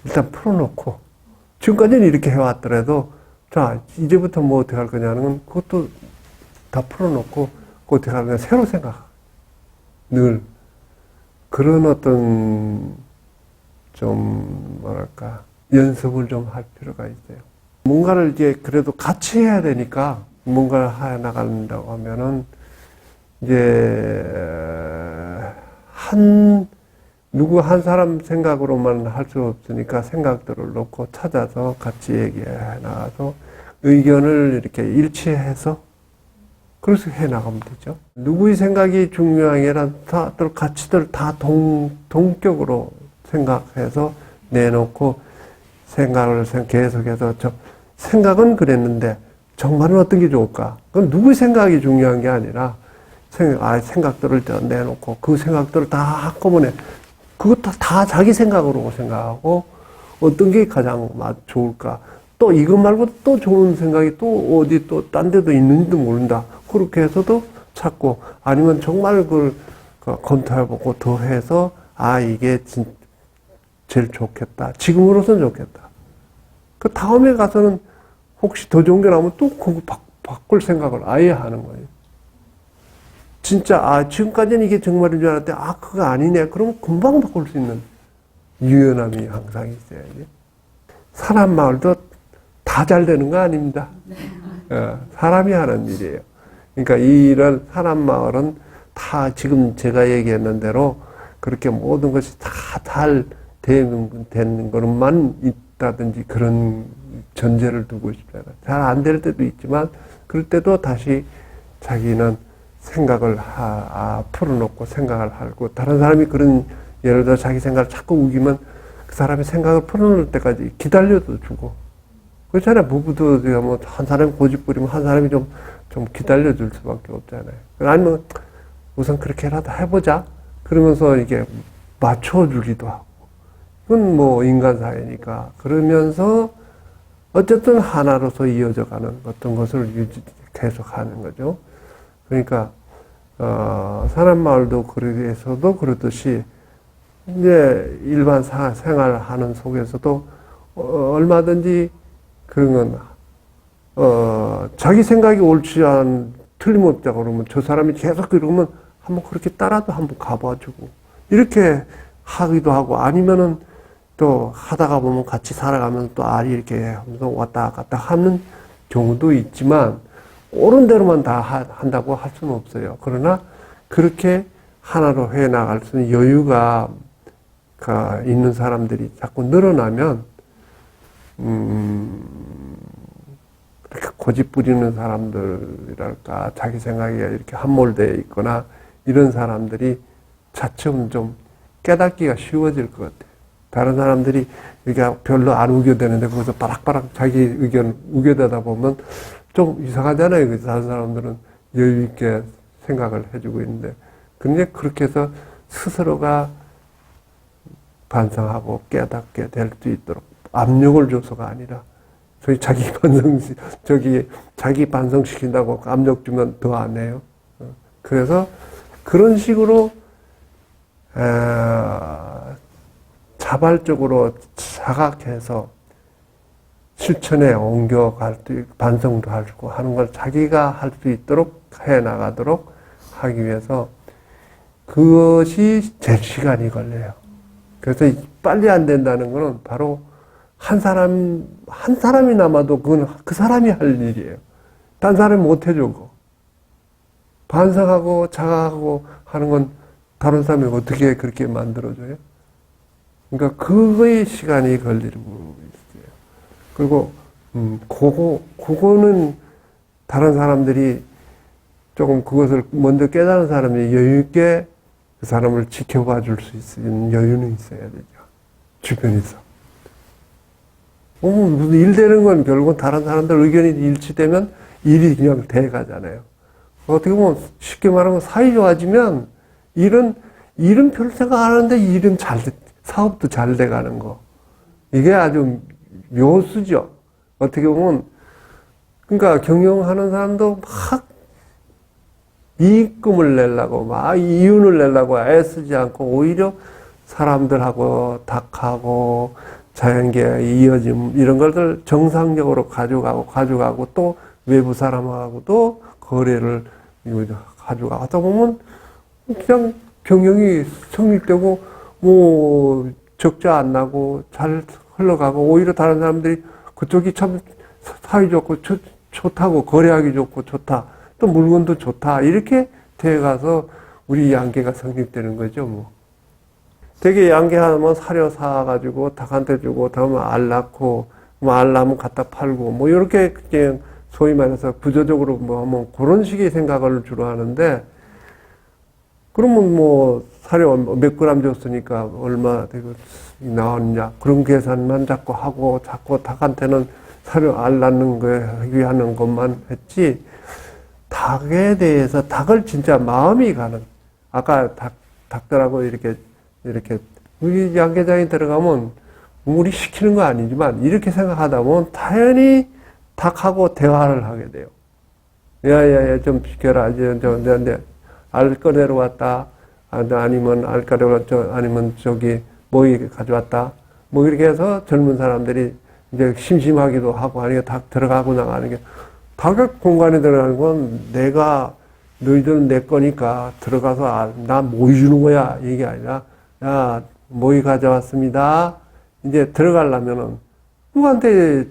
일단 풀어놓고 지금까지는 이렇게 해왔더라도 자 이제부터 뭐 어떻게 할 거냐는 건 그것도 다 풀어놓고 어떻게 할 거냐 새로 생각 늘 그런 어떤 좀 뭐랄까 연습을 좀 할 필요가 있어요. 뭔가를 이제 그래도 같이 해야 되니까 뭔가를 해 나간다고 하면은 이제 누구 한 사람 생각으로만 할 수 없으니까 생각들을 놓고 찾아서 같이 얘기해 나가서 의견을 이렇게 일치해서 그래서 해 나가면 되죠. 누구의 생각이 중요한 게 아니라 다들 같이들 다 동격으로 생각해서 내놓고 생각을 계속해서 생각은 그랬는데 정말은 어떤 게 좋을까? 그건 누구의 생각이 중요한 게 아니라 생각들을 내놓고 그 생각들을 다 한꺼번에 그것도 다 자기 생각으로 생각하고 어떤 게 가장 좋을까? 또 이것 말고 또 좋은 생각이 또 어디 또 딴 데도 있는지도 모른다. 그렇게 해서도 찾고 아니면 정말 그걸 검토해보고 더해서 이게 제일 좋겠다. 지금으로서는 좋겠다. 그 다음에 가서는 혹시 더 좋은 게 나오면 또 그거 바꿀 생각을 아예 하는 거예요. 진짜 지금까지는 이게 정말인 줄 알았는데 그거 아니네. 그럼 금방 바꿀 수 있는 유연함이 항상 있어야지. 사람 마을도 다 잘 되는 거 아닙니다. 사람이 하는 일이에요. 그러니까 이런 사람 마을은 다 지금 제가 얘기했는 대로 그렇게 모든 것이 다 잘 되는 것만 있다든지 그런 전제를 두고 싶잖아요. 잘 안 될 때도 있지만 그럴 때도 다시 자기는 생각을 풀어놓고 생각을 하고 다른 사람이 그런 예를 들어 자기 생각을 자꾸 우기면 그 사람이 생각을 풀어놓을 때까지 기다려도 주고 그렇잖아요. 부부도 한 사람이 고집 부리면 한 사람이 좀 기다려줄 수밖에 없잖아요. 아니면 우선 그렇게라도 해보자. 그러면서 이게 맞춰주기도 하고. 그건 뭐 인간 사회니까. 그러면서 어쨌든 하나로서 이어져가는 어떤 것을 계속 하는 거죠. 그러니까, 사람마을도 그래서도 그렇듯이, 이제 일반 생활하는 속에서도 얼마든지 그런 건, 자기 생각이 옳지 틀림없다 그러면 저 사람이 계속 그러면 한번 그렇게 따라도 한번 가봐주고, 이렇게 하기도 하고, 아니면은 또 하다가 보면 같이 살아가면서 또 알이 이렇게 하면서 왔다 갔다 하는 경우도 있지만, 옳은 대로만 다 한다고 할 수는 없어요. 그러나 그렇게 하나로 해 나갈 수 있는 여유가 있는 사람들이 자꾸 늘어나면, 그렇게 고집 부리는 사람들이랄까, 자기 생각에 이렇게 함몰되어 있거나, 이런 사람들이 차츰 좀 깨닫기가 쉬워질 것 같아요. 다른 사람들이 이렇게 별로 안 우겨대는데, 거기서 바락바락 자기 의견 우겨대다 보면 좀 이상하잖아요. 그래서 다른 사람들은 여유있게 생각을 해주고 있는데, 근데 그렇게 해서 스스로가 반성하고 깨닫게 될 수 있도록 압력을 줘서가 아니라, 자기 반성시킨다고 압력 주면 더 안 해요. 그래서 그런 식으로, 자발적으로 자각해서 실천에 옮겨갈 수 있고, 반성도 하고 하는 걸 자기가 할 수 있도록 해 나가도록 하기 위해서 그것이 제일 시간이 걸려요. 그래서 빨리 안 된다는 것은 바로 한 사람이 남아도 그건 그 사람이 할 일이에요. 딴 사람이 못 해줘, 그거. 반성하고 자각하고 하는 건 다른 사람이 어떻게 그렇게 만들어줘요? 그러니까 그거의 시간이 걸리는 부분이 있어요. 그리고, 그거는 다른 사람들이 조금 그것을 먼저 깨달은 사람이 여유있게 그 사람을 지켜봐 줄 수 있는 여유는 있어야 되죠. 주변에서. 무슨 일 되는 건 결국은 다른 사람들 의견이 일치되면 일이 그냥 돼가잖아요. 어떻게 보면 쉽게 말하면 사이 좋아지면 일은 별로 생각 안 하는데 사업도 잘 돼가는 거. 이게 아주 묘수죠. 어떻게 보면, 그러니까 경영하는 사람도 막 이익금을 내려고, 막 이윤을 내려고 애쓰지 않고 오히려 사람들하고 닭하고 자연계의 이어짐, 이런 것들 정상적으로 가져가고 또 외부 사람하고도 거래를 가져가고 하다 보면 그냥 경영이 성립되고 뭐 적자 안 나고 잘 흘러가고, 오히려 다른 사람들이 그쪽이 참 사이 좋고 좋다고, 거래하기 좋고 좋다, 또 물건도 좋다, 이렇게 돼가서 우리 양계가 성립되는 거죠. 뭐 되게 양계하면 사료 사가지고 닭한테 주고, 다음에 알 낳고, 뭐 알 낳으면 갖다 팔고, 뭐 이렇게 그냥 소위 말해서 구조적으로 뭐 하면 그런 식의 생각을 주로 하는데, 그러면 뭐 사료 몇 그램 줬으니까 얼마 되고 나왔냐, 그런 계산만 자꾸 하고, 자꾸 닭한테는 사료 알 낳는 거에 하는 것만 했지, 닭에 대해서 닭을 진짜 마음이 가는, 아까 닭들하고 이렇게 우리 양계장에 들어가면 우리 시키는 거 아니지만 이렇게 생각하다 보면 당연히 닭하고 대화를 하게 돼요. 야야야 좀 시켜라. 이제 알 꺼내러 왔다. 아니면 알 꺼내러 아니면 저기 모이 가져왔다. 뭐 이렇게 해서 젊은 사람들이 이제 심심하기도 하고 하니까 닭 들어가고 나가는 게, 닭의 공간에 들어가는 건 너희들은 내 거니까 들어가서 나 모이 주는 거야, 이게 아니라, 야 모이 가져왔습니다. 이제 들어가려면은 누구한테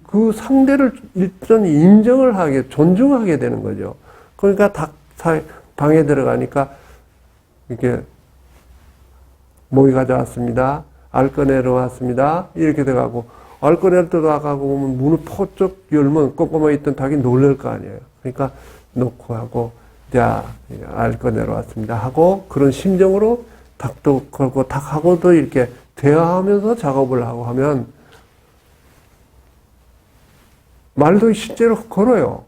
그 상대를 일단 인정을 하게, 존중하게 되는 거죠. 그러니까 방에 들어가니까 이렇게 모이 가져왔습니다. 알 꺼내러 왔습니다. 이렇게 들어가고, 알 꺼내러 들어가고 보면 문을 포쩍 열면 꼼꼼하게 있던 닭이 놀랄 거 아니에요. 그러니까 놓고 하고, 자, 알 꺼내러 왔습니다 하고, 그런 심정으로 닭도 걸고 닭하고도 이렇게 대화하면서 작업을 하고 하면 말도 실제로 걸어요.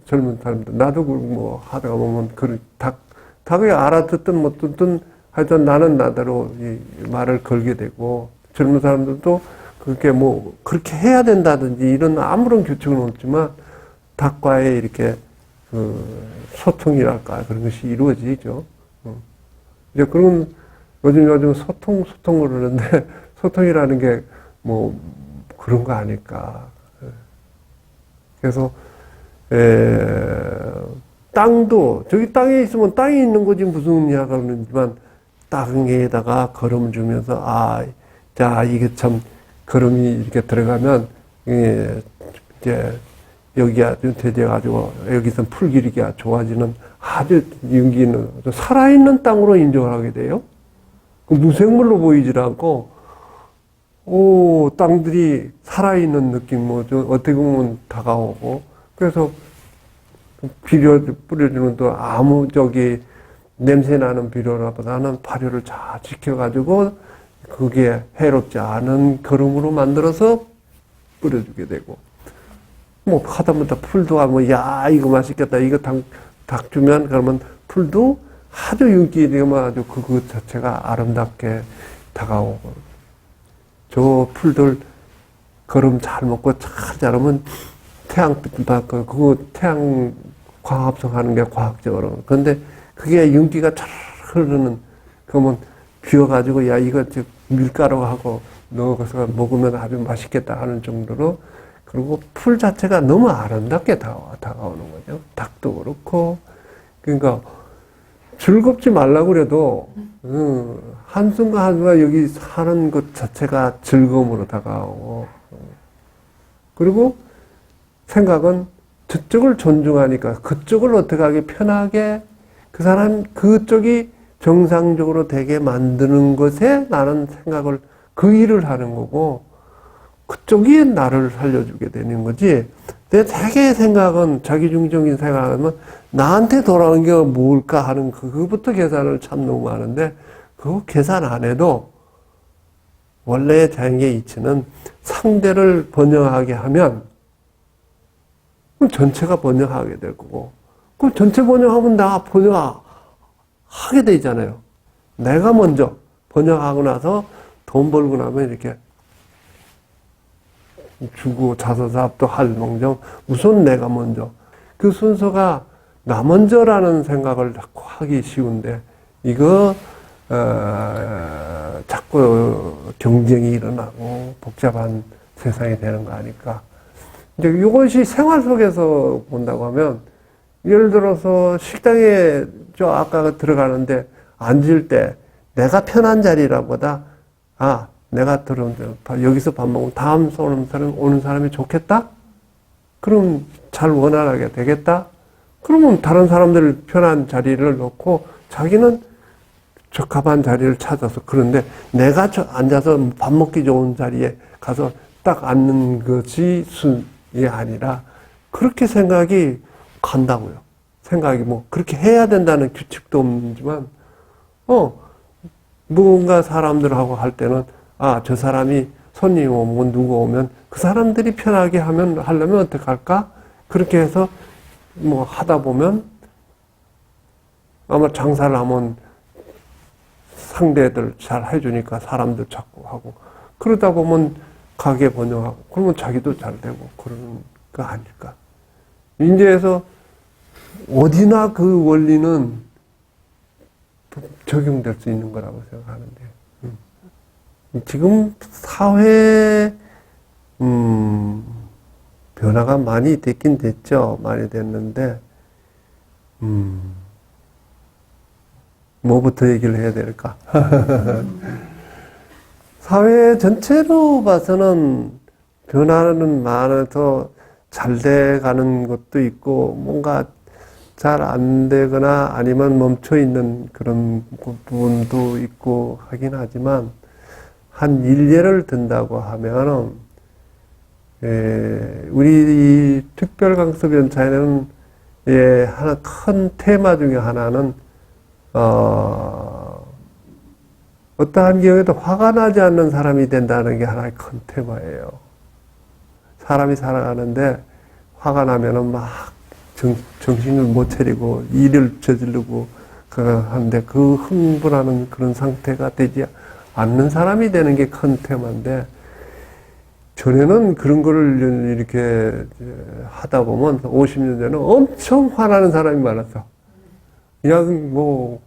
젊은 사람들. 나도 뭐 하다가 보면 닭 다 그게 알아듣든 못 듣든 하여튼 나는 나대로 이 말을 걸게 되고, 젊은 사람들도 그렇게 뭐 그렇게 해야 된다든지 이런 아무런 규칙은 없지만 닭과의 이렇게 그 소통이랄까 그런 것이 이루어지죠. 이제 그런 요즘 소통 그러는데 소통이라는 게 뭐 그런 거 아닐까. 그래서 땅도 저기 땅에 있으면 땅에 있는 거지 무슨 의미야 그러는지만 땅에다가 걸음을 주면서 자 이게 참 걸음이 이렇게 들어가면 이제 여기 아주 되져가지고 여기서 풀기르기가 좋아지는 아주 윤기 있는 살아있는 땅으로 인정을 하게 돼요. 그 무생물로 보이질 않고 땅들이 살아있는 느낌, 어떻게 보면 다가오고, 그래서 비료 뿌려주는 또 아무 냄새나는 비료보다는 발효를 잘 지켜가지고, 그게 해롭지 않은 거름으로 만들어서 뿌려주게 되고, 뭐, 하다못해 풀도 이거 맛있겠다, 이거 닭 주면, 그러면 풀도 아주 윤기 있게 아주 그거 자체가 아름답게 다가오고, 저 풀들 거름 잘 먹고 잘 자라면 그거 태양 광합성하는 게 과학적으로. 그런데 그게 윤기가 잘 흐르는, 그러면 비워가지고, 이거 밀가루하고 넣어서 먹으면 아주 맛있겠다 하는 정도로, 그리고 풀 자체가 너무 아름답게 다가오는 거죠. 닭도 그렇고. 그러니까 즐겁지 말라고 그래도, 한순간 여기 사는 것 자체가 즐거움으로 다가오고, 그리고 생각은 저쪽을 존중하니까 그쪽을 어떻게 하게 편하게 그쪽이 정상적으로 되게 만드는 것에 나는 생각을 그 일을 하는 거고, 그쪽이 나를 살려주게 되는 거지. 내 되게 생각은 자기중심적인 생각하면 나한테 돌아오는 게 뭘까 하는 그거부터 계산을 참 너무 하는데, 그거 계산 안 해도 원래의 자연계의 이치는 상대를 번영하게 하면 그럼 전체가 번영하게 될 거고, 그럼 전체 번영하면 나 번영하게 되잖아요. 내가 먼저 번영하고 나서 돈 벌고 나면 이렇게 주고 자서사업도 할 망정 우선 내가 먼저, 그 순서가 나 먼저라는 생각을 자꾸 하기 쉬운데 이거 자꾸 경쟁이 일어나고 복잡한 세상이 되는 거 아닐까. 이제 이것이 생활 속에서 본다고 하면, 예를 들어서 식당에 아까 들어가는데 앉을 때 내가 편한 자리라보다 내가 여기서 밥 먹으면 다음 오는 사람이 좋겠다? 그럼 잘 원활하게 되겠다? 그러면 다른 사람들 편한 자리를 놓고 자기는 적합한 자리를 찾아서, 그런데 내가 앉아서 밥 먹기 좋은 자리에 가서 딱 앉는 것이 순이 아니라 그렇게 생각이 간다고요. 생각이 그렇게 해야 된다는 규칙도 없지만, 뭔가 사람들하고 할 때는 저 사람이 손님 오면 누구 오면 그 사람들이 편하게 하려면 어떻게 할까? 그렇게 해서 하다 보면 아마 장사를 하면 상대들 잘 해주니까 사람들 자꾸 하고, 그러다 보면 가게 번영하고, 그러면 자기도 잘 되고 그러는 거 아닐까. 인제에서 어디나 그 원리는 적용될 수 있는 거라고 생각하는데, 지금 사회 변화가 많이 됐긴 됐죠. 많이 됐는데 뭐부터 얘기를 해야 될까? 사회 전체로 봐서는 변화는 많아서 잘 돼가는 것도 있고, 뭔가 잘 안 되거나 아니면 멈춰 있는 그런 부분도 있고 하긴 하지만, 한 일례를 든다고 하면, 우리 이 특별강습연차에는 하나 큰 테마 중에 하나는 어떠한 경우에도 화가 나지 않는 사람이 된다는 게 하나의 큰 테마예요. 사람이 살아가는데 화가 나면은 막 정신을 못 차리고 일을 저지르고 한데 그 흥분하는 그런 상태가 되지 않는 사람이 되는 게 큰 테마인데, 전에는 그런 거를 이렇게 하다 보면 50년 전에 엄청 화나는 사람이 많았어. 그냥 뭐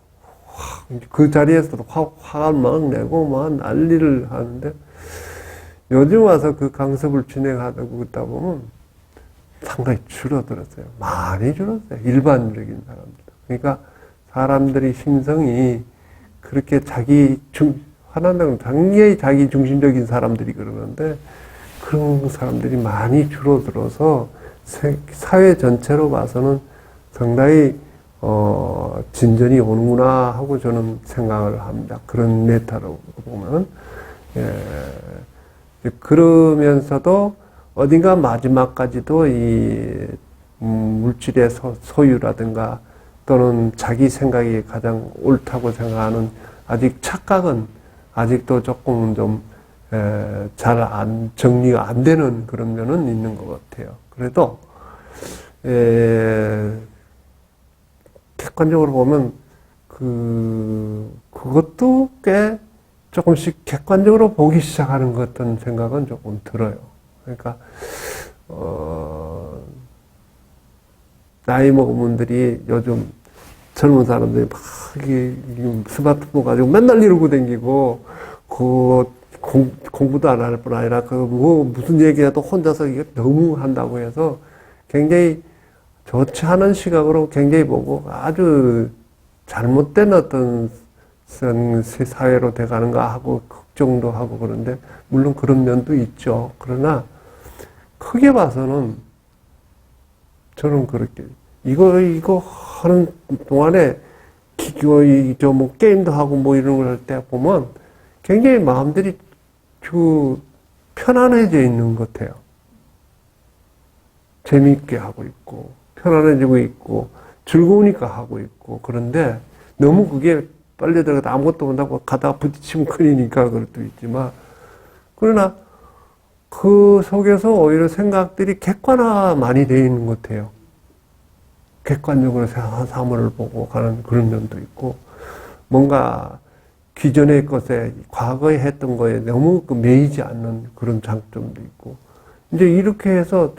그 자리에서도 화가 막 내고 막 난리를 하는데, 요즘 와서 그 강습을 진행하다 보면 상당히 줄어들었어요. 많이 줄었어요. 일반적인 사람들. 그러니까 사람들이 심성이 그렇게 화난다는 건 굉장히 자기 중심적인 사람들이 그러는데, 그런 사람들이 많이 줄어들어서 사회 전체로 봐서는 상당히 진전이 오는구나 하고 저는 생각을 합니다. 그런 메타로 보면은. 그러면서도 어딘가 마지막까지도 이 물질의 소유라든가 또는 자기 생각이 가장 옳다고 생각하는 아직 착각은 아직도 조금 좀 잘 정리가 안 되는 그런 면은 있는 것 같아요. 그래도 객관적으로 보면 그것도 꽤 조금씩 객관적으로 보기 시작하는 것 같은 생각은 조금 들어요. 그러니까 나이 먹은 분들이 요즘 젊은 사람들이 막 스마트폰 가지고 맨날 이러고 다니고 공부도 안 할 뿐 아니라 무슨 얘기해도 혼자서 이게 너무 한다고 해서 굉장히 좋지 않은 시각으로 굉장히 보고 아주 잘못된 어떤 사회로 돼가는가 하고 걱정도 하고 그런데, 물론 그런 면도 있죠. 그러나 크게 봐서는 저는 그렇게 이거 하는 동안에 뭐 게임도 하고 뭐 이런 걸 할 때 보면 굉장히 마음들이 편안해져 있는 것 같아요. 재미있게 하고 있고 편안해지고 있고 즐거우니까 하고 있고, 그런데 너무 그게 빨리 들어가다 아무것도 못하고 가다가 부딪히면 큰일이니까 그럴 수도 있지만, 그러나 그 속에서 오히려 생각들이 객관화 많이 되어 있는 것 같아요. 객관적으로 사물을 보고 가는 그런 면도 있고, 뭔가 기존의 것에, 과거에 했던 거에 너무 매이지 않는 그런 장점도 있고, 이제 이렇게 해서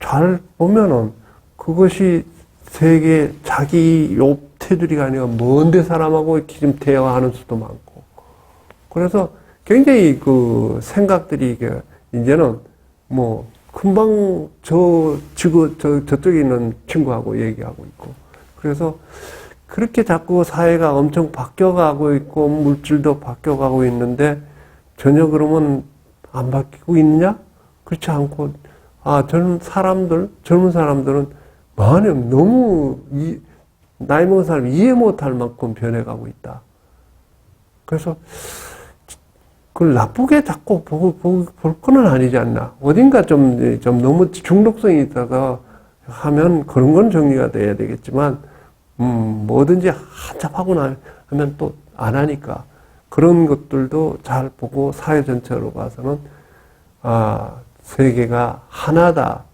잘 보면은 그것이 세계 자기 테두리가 아니라 먼데 사람하고 지금 대화하는 수도 많고, 그래서 굉장히 그 생각들이 이제는 뭐 금방 저쪽에 있는 친구하고 얘기하고 있고, 그래서 그렇게 자꾸 사회가 엄청 바뀌어가고 있고 물질도 바뀌어가고 있는데 전혀 그러면 안 바뀌고 있느냐? 그렇지 않고, 젊은 사람들은 너무 나이 먹은 사람이 이해 못할 만큼 변해가고 있다. 그래서 그걸 나쁘게 자꾸 볼 거는 아니지 않나. 어딘가 좀 너무 중독성이 있어서 하면 그런 건 정리가 돼야 되겠지만, 뭐든지 한참 하고 하면 또 안 하니까 그런 것들도 잘 보고 사회 전체로 봐서는 세계가 하나다.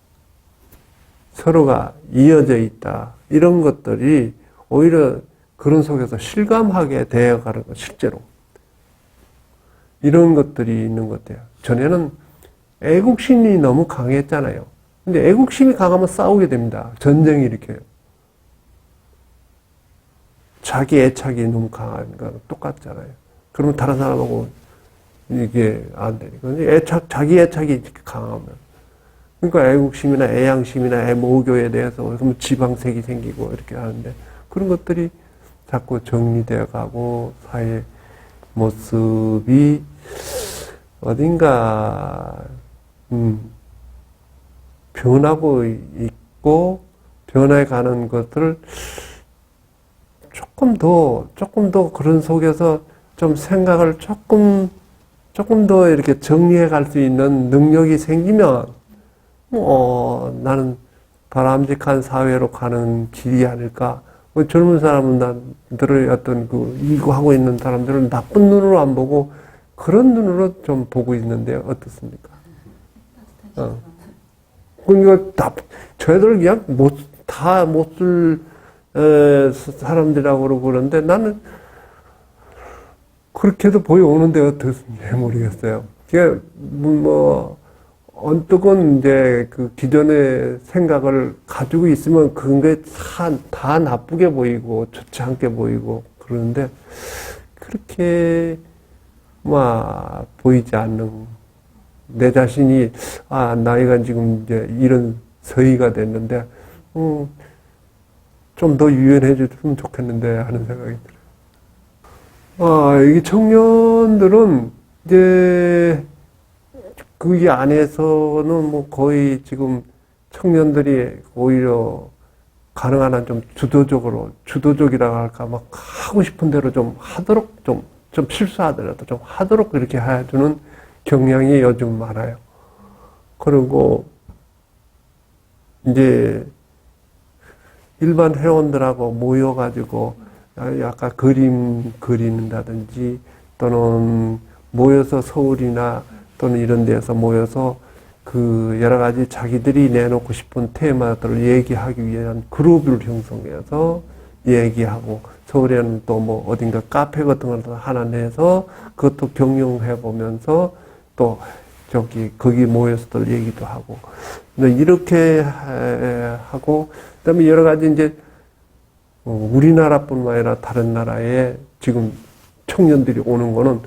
서로가 이어져 있다. 이런 것들이 오히려 그런 속에서 실감하게 되어가는 것, 실제로. 이런 것들이 있는 것 같아요. 전에는 애국심이 너무 강했잖아요. 근데 애국심이 강하면 싸우게 됩니다. 전쟁이 일으켜요. 자기 애착이 너무 강한 거 똑같잖아요. 그러면 다른 사람하고 이게 안 되니까. 자기 애착이 강하면. 그러니까 애국심이나 애양심이나 애모교에 대해서 그러면 지방색이 생기고 이렇게 하는데, 그런 것들이 자꾸 정리되어 가고 사회 모습이 어딘가 변하고 있고, 변해가는 것을 조금 더 그런 속에서 좀 생각을 조금 더 이렇게 정리해 갈 수 있는 능력이 생기면 나는 바람직한 사회로 가는 길이 아닐까. 젊은 사람들의 어떤 이거 하고 있는 사람들은 나쁜 눈으로 안 보고 그런 눈으로 좀 보고 있는데 어떻습니까? 그러니까 저희들 그냥 다 못쓸 사람들이라고 그러고 그러는데 나는 그렇게도 보여오는데 어떻게 모르겠어요. 그게 뭐 언뜻은 이제 그 기존의 생각을 가지고 있으면 그게 다 나쁘게 보이고 좋지 않게 보이고 그러는데 그렇게 막 보이지 않는 내 자신이 나이가 지금 이제 이런 서이가 됐는데 좀 더 유연해 줬으면 좋겠는데 하는 생각이 들어요. 이 청년들은 이제 그 안에서는 뭐 거의 지금 청년들이 오히려 가능한 한 좀 주도적이라고 할까, 막 하고 싶은 대로 좀 하도록 좀 실수하더라도 좀 하도록 그렇게 해주는 경향이 요즘 많아요. 그리고 이제 일반 회원들하고 모여가지고 약간 그림 그린다든지 또는 모여서 서울이나 또는 이런 데서 모여서 그 여러 가지 자기들이 내놓고 싶은 테마들을 얘기하기 위한 그룹을 형성해서 얘기하고 서울에는 또 뭐 어딘가 카페 같은 걸 하나 내서 그것도 경영해 보면서 또 거기 모여서들 얘기도 하고 이렇게 하고 그다음에 여러 가지 이제 우리나라뿐만 아니라 다른 나라에 지금 청년들이 오는 거는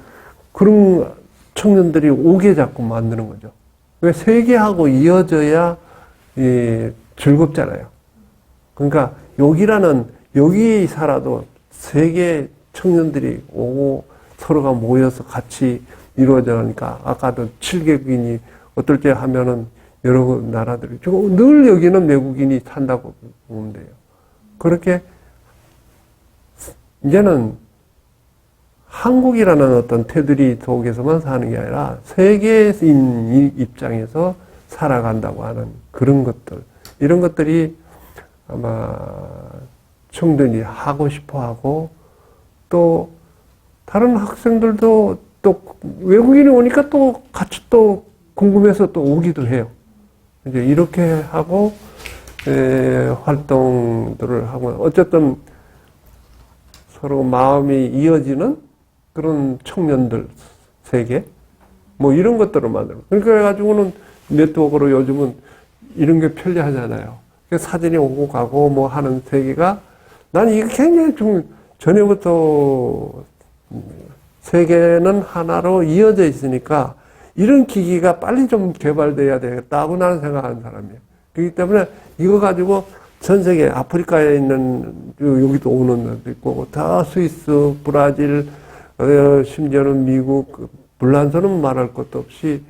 그런 청년들이 오게 자꾸 만드는 거죠. 왜 세계하고 이어져야 즐겁잖아요. 그러니까 여기 살아도 세계 청년들이 오고 서로가 모여서 같이 이루어져니까 아까도 7개국인이 어떨 때 하면은 여러 나라들이 늘 여기는 외국인이 산다고 보면 돼요. 그렇게 이제는 한국이라는 어떤 테두리 속에서만 사는 게 아니라 세계인 입장에서 살아간다고 하는 그런 것들, 이런 것들이 아마 청년이 하고 싶어 하고 또 다른 학생들도 또 외국인이 오니까 또 같이 또 궁금해서 또 오기도 해요. 이제 이렇게 하고 활동들을 하고 어쨌든 서로 마음이 이어지는 그런 청년들 세계 뭐 이런 것들을 만들고 그러니까 해가지고는 네트워크로 요즘은 이런 게 편리하잖아요. 사진이 오고 가고 뭐 하는 세계가 난 이게 굉장히 좀 전에부터 세계는 하나로 이어져 있으니까 이런 기기가 빨리 좀 개발돼야 되겠다고 나는 생각하는 사람이에요. 그렇기 때문에 이거 가지고 전 세계 아프리카에 있는 여기도 오는 데도 있고 다 스위스, 브라질, 심지어는 미국, 불란서는 말할 것도 없이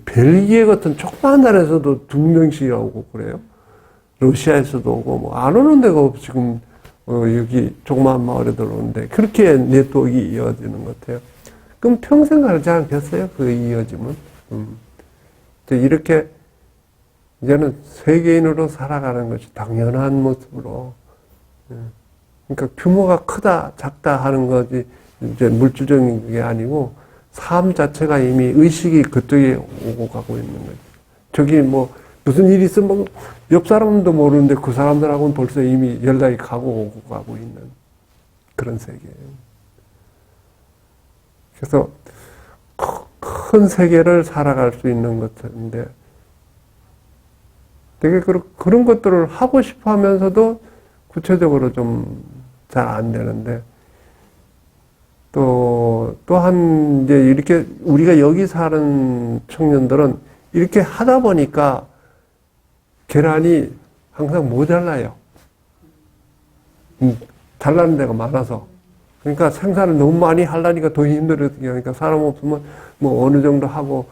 벨기에 같은 조그만 나라에서도 2명씩 오고 그래요. 러시아에서도 오고 뭐 안 오는 데가 없고 지금 여기 조그만 마을에 들어오는데 그렇게 네트워크가 이어지는 것 같아요. 그럼 평생 가지 않겠어요? 그 이어짐은. 이렇게 이제는 세계인으로 살아가는 것이 당연한 모습으로. 그러니까 규모가 크다, 작다 하는 것이 이제 물질적인 게 아니고 삶 자체가 이미 의식이 그쪽에 오고 가고 있는 거죠. 저기 뭐 무슨 일이 있으면 옆 사람도 모르는데 그 사람들하고는 벌써 이미 연락이 오고 가고 있는 그런 세계예요. 그래서 큰 세계를 살아갈 수 있는 것인데 되게 그런 것들을 하고 싶어 하면서도 구체적으로 좀 잘 안 되는데 또한 이제 이렇게 우리가 여기 사는 청년들은 이렇게 하다 보니까 계란이 항상 모자라요. 달라는 데가 많아서. 그러니까 생산을 너무 많이 하려니까 더 힘들으니까 사람 없으면 뭐 어느 정도 하고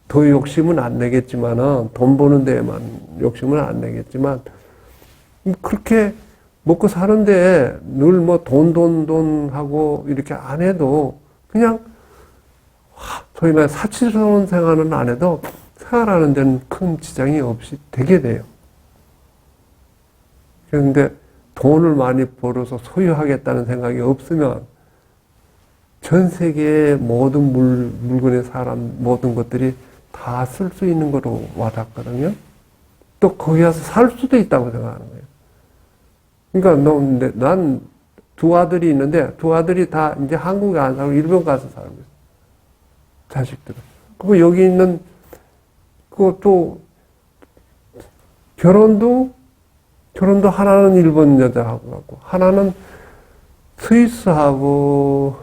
더 욕심은 안 내겠지만은 돈 버는 데에만 욕심은 안 내겠지만 그렇게 먹고 사는데 늘 뭐 돈 하고 이렇게 안 해도 그냥 소위 말해 사치스러운 생활은 안 해도 생활하는 데는 큰 지장이 없이 되게 돼요. 그런데 돈을 많이 벌어서 소유하겠다는 생각이 없으면 전 세계의 모든 물건의 모든 것들이 다 쓸 수 있는 거로 와닿거든요. 또 거기 가서 살 수도 있다고 생각하는 거예요. 그러니까 난 두 아들이 있는데 두 아들이 다 이제 한국에 안 살고 일본 가서 살고 있어요. 자식들은. 그리고 여기 있는 그것도 결혼도 하나는 일본 여자하고 하고 하나는 스위스하고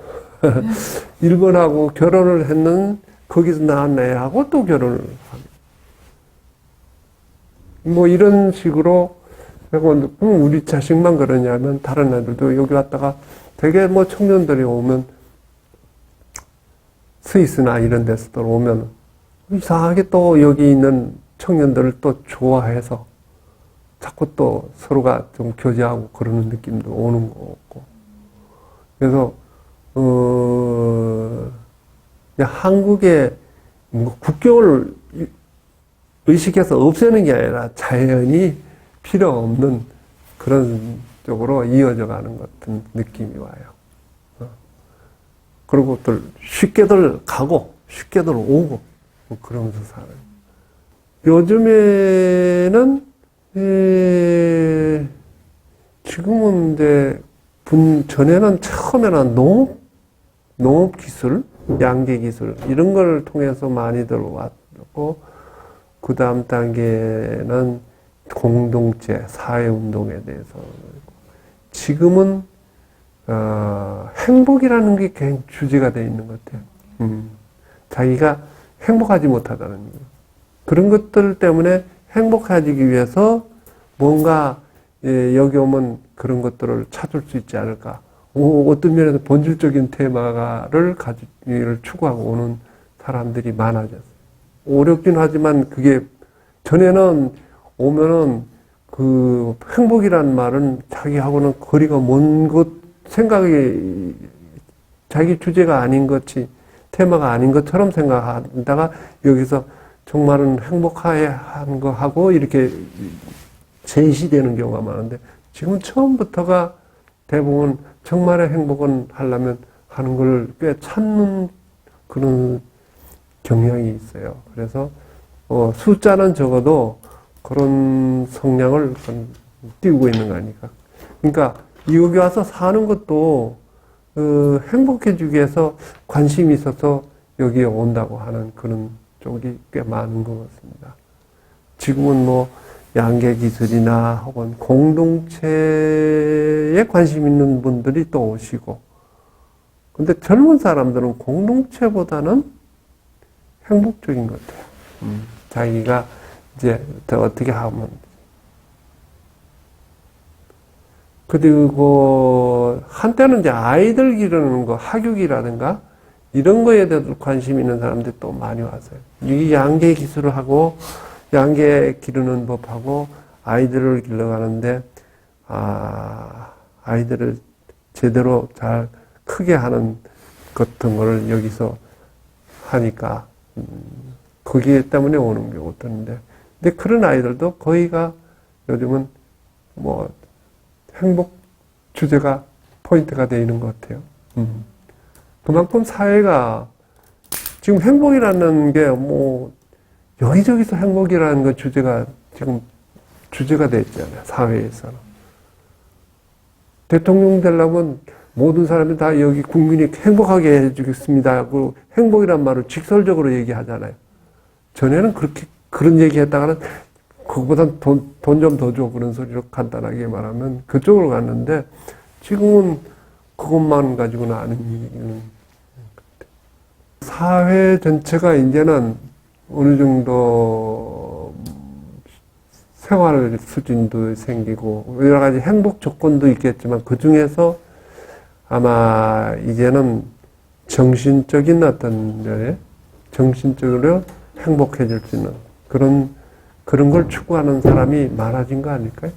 일본하고 결혼을 했는 거기서 낳은 애하고 또 결혼을 합니다. 뭐 이런 식으로 그럼 우리 자식만 그러냐면 다른 애들도 여기 왔다가 되게 뭐 청년들이 오면 스위스나 이런 데서들 오면 이상하게 또 여기 있는 청년들을 또 좋아해서 자꾸 또 서로가 좀 교제하고 그러는 느낌도 오는 거고. 그래서 한국의 뭐 국경을 의식해서 없애는 게 아니라 자연히 필요 없는 그런 쪽으로 이어져 가는 것 같은 느낌이 와요. 그리고 또 쉽게들 가고 쉽게들 오고 뭐 그러면서 살아요. 요즘에는 지금은 이제 전에는 처음에는 농업 기술, 양계 기술 이런 걸 통해서 많이들 왔고 그 다음 단계는 공동체, 사회운동에 대해서 지금은 행복이라는 게 굉장히 주제가 되어 있는 것 같아요. 자기가 행복하지 못하다는 거. 그런 것들 때문에 행복해지기 위해서 뭔가 여기 오면 그런 것들을 찾을 수 있지 않을까. 어떤 면에서 본질적인 테마를 추구하고 오는 사람들이 많아졌어요. 어렵긴 하지만 그게 전에는 오면은 그 행복이란 말은 자기하고는 거리가 먼 것, 생각이 자기 주제가 아닌 것이 테마가 아닌 것처럼 생각한다가 여기서 정말은 행복한 거 하고 이렇게 제시되는 경우가 많은데 지금 처음부터가 대부분 정말의 행복은 하려면 하는 걸 꽤 찾는 그런 경향이 있어요. 그래서 숫자는 적어도 그런 성향을 띄우고 있는 거 아닙니까? 그러니까 여기 와서 사는 것도 행복해지기 위해서 관심이 있어서 여기에 온다고 하는 그런 쪽이 꽤 많은 것 같습니다. 지금은 뭐 양계 기술이나 혹은 공동체에 관심 있는 분들이 또 오시고 근데 젊은 사람들은 공동체보다는 행복적인 것 같아요. 자기가 이제 더 어떻게 하면 그리고 한때는 이제 아이들 기르는 거 학육이라든가 이런 거에 대해서 관심 있는 사람들이 또 많이 왔어요. 이 양계 기술을 하고 양계 기르는 법하고 아이들을 길러가는데 아이들을 제대로 잘 크게 하는 같은 거를 여기서 하니까 거기에 때문에 오는 게 어떠는데 근데 그런 아이들도 거의가 요즘은 뭐 행복 주제가 포인트가 되어 있는 것 같아요. 그만큼 사회가 지금 행복이라는 게 뭐 여기저기서 행복이라는 거 주제가 지금 주제가 되어 있잖아요. 사회에서는. 대통령 되려면 모든 사람이 다 여기 국민이 행복하게 해주겠습니다. 그 행복이란 말을 직설적으로 얘기하잖아요. 전에는 그런 얘기 했다가는 그거보다 돈 좀 더 줘. 그런 소리로 간단하게 말하면 그쪽으로 갔는데 지금은 그것만 가지고는 아는 얘기는 사회 전체가 이제는 어느 정도 생활 수준도 생기고 여러 가지 행복 조건도 있겠지만 그 중에서 아마 이제는 정신적인 어떤 면에 정신적으로 행복해질 수 있는 그런 걸 추구하는 사람이 많아진 거 아닐까요?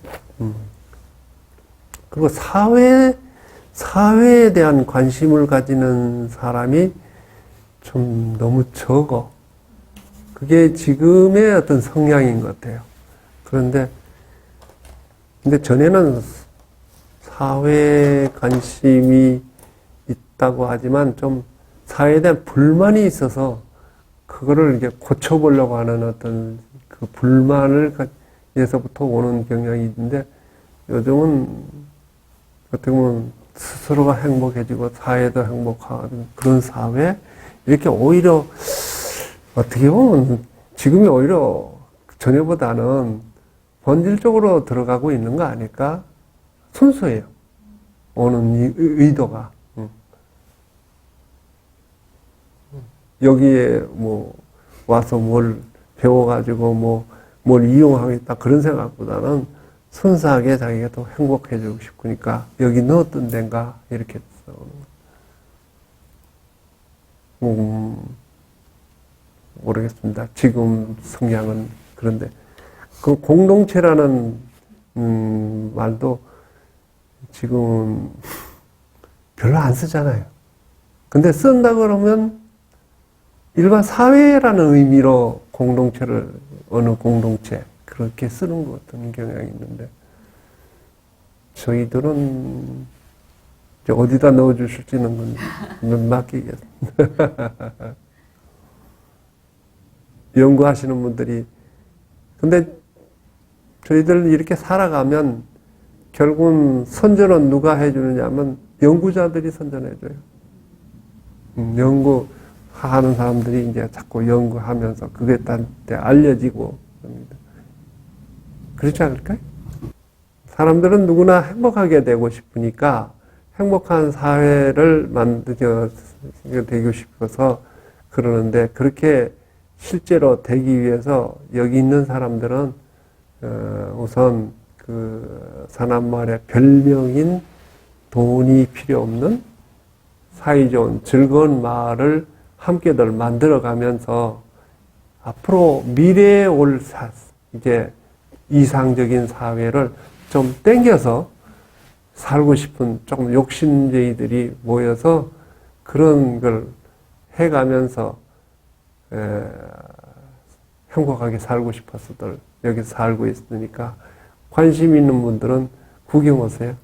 그리고 사회에 대한 관심을 가지는 사람이 좀 너무 적어. 그게 지금의 어떤 성향인 것 같아요. 근데 전에는 사회 관심이 있다고 하지만 좀 사회에 대한 불만이 있어서 그거를 이제 고쳐보려고 하는 어떤 그 불만을 예서부터 오는 경향이 있는데 요즘은 어떻게 보면 스스로가 행복해지고 사회도 행복하고 그런 사회 이렇게 오히려 어떻게 보면 지금이 오히려 전에보다는 본질적으로 들어가고 있는 거 아닐까? 순수해요. 오는 이 의도가. 여기에 뭐 와서 뭘 배워가지고 뭘 이용하겠다 그런 생각보다는 순수하게 자기가 더 행복해지고 싶으니까 여기 너 어떤 데인가 이렇게 모르겠습니다. 지금 성향은 그런데 그 공동체라는 말도 지금 별로 안 쓰잖아요. 근데 쓴다 그러면 일반 사회라는 의미로 공동체를 어느 공동체 그렇게 쓰는 것 같은 경향이 있는데 저희들은 이제 어디다 넣어주실지는 건 맡기겠습니다. 연구하시는 분들이 근데 저희들 이렇게 살아가면 결국은 선전은 누가 해주느냐 하면 연구자들이 선전해줘요. 연구하는 사람들이 이제 자꾸 연구하면서 그게 나한테 알려지고 그럽니다. 그렇지 않을까요? 사람들은 누구나 행복하게 되고 싶으니까 행복한 사회를 만들어 되고 싶어서 그러는데 그렇게 실제로 되기 위해서 여기 있는 사람들은 우선 그 사람말의 별명인 돈이 필요 없는 사이좋은 즐거운 마을을 함께들 만들어가면서 앞으로 미래에 올 이제 이상적인 사회를 좀 땡겨서 살고 싶은 조금 욕심쟁이들이 모여서 그런 걸 해가면서 행복하게 살고 싶어서들 여기서 살고 있으니까 관심 있는 분들은 구경 오세요.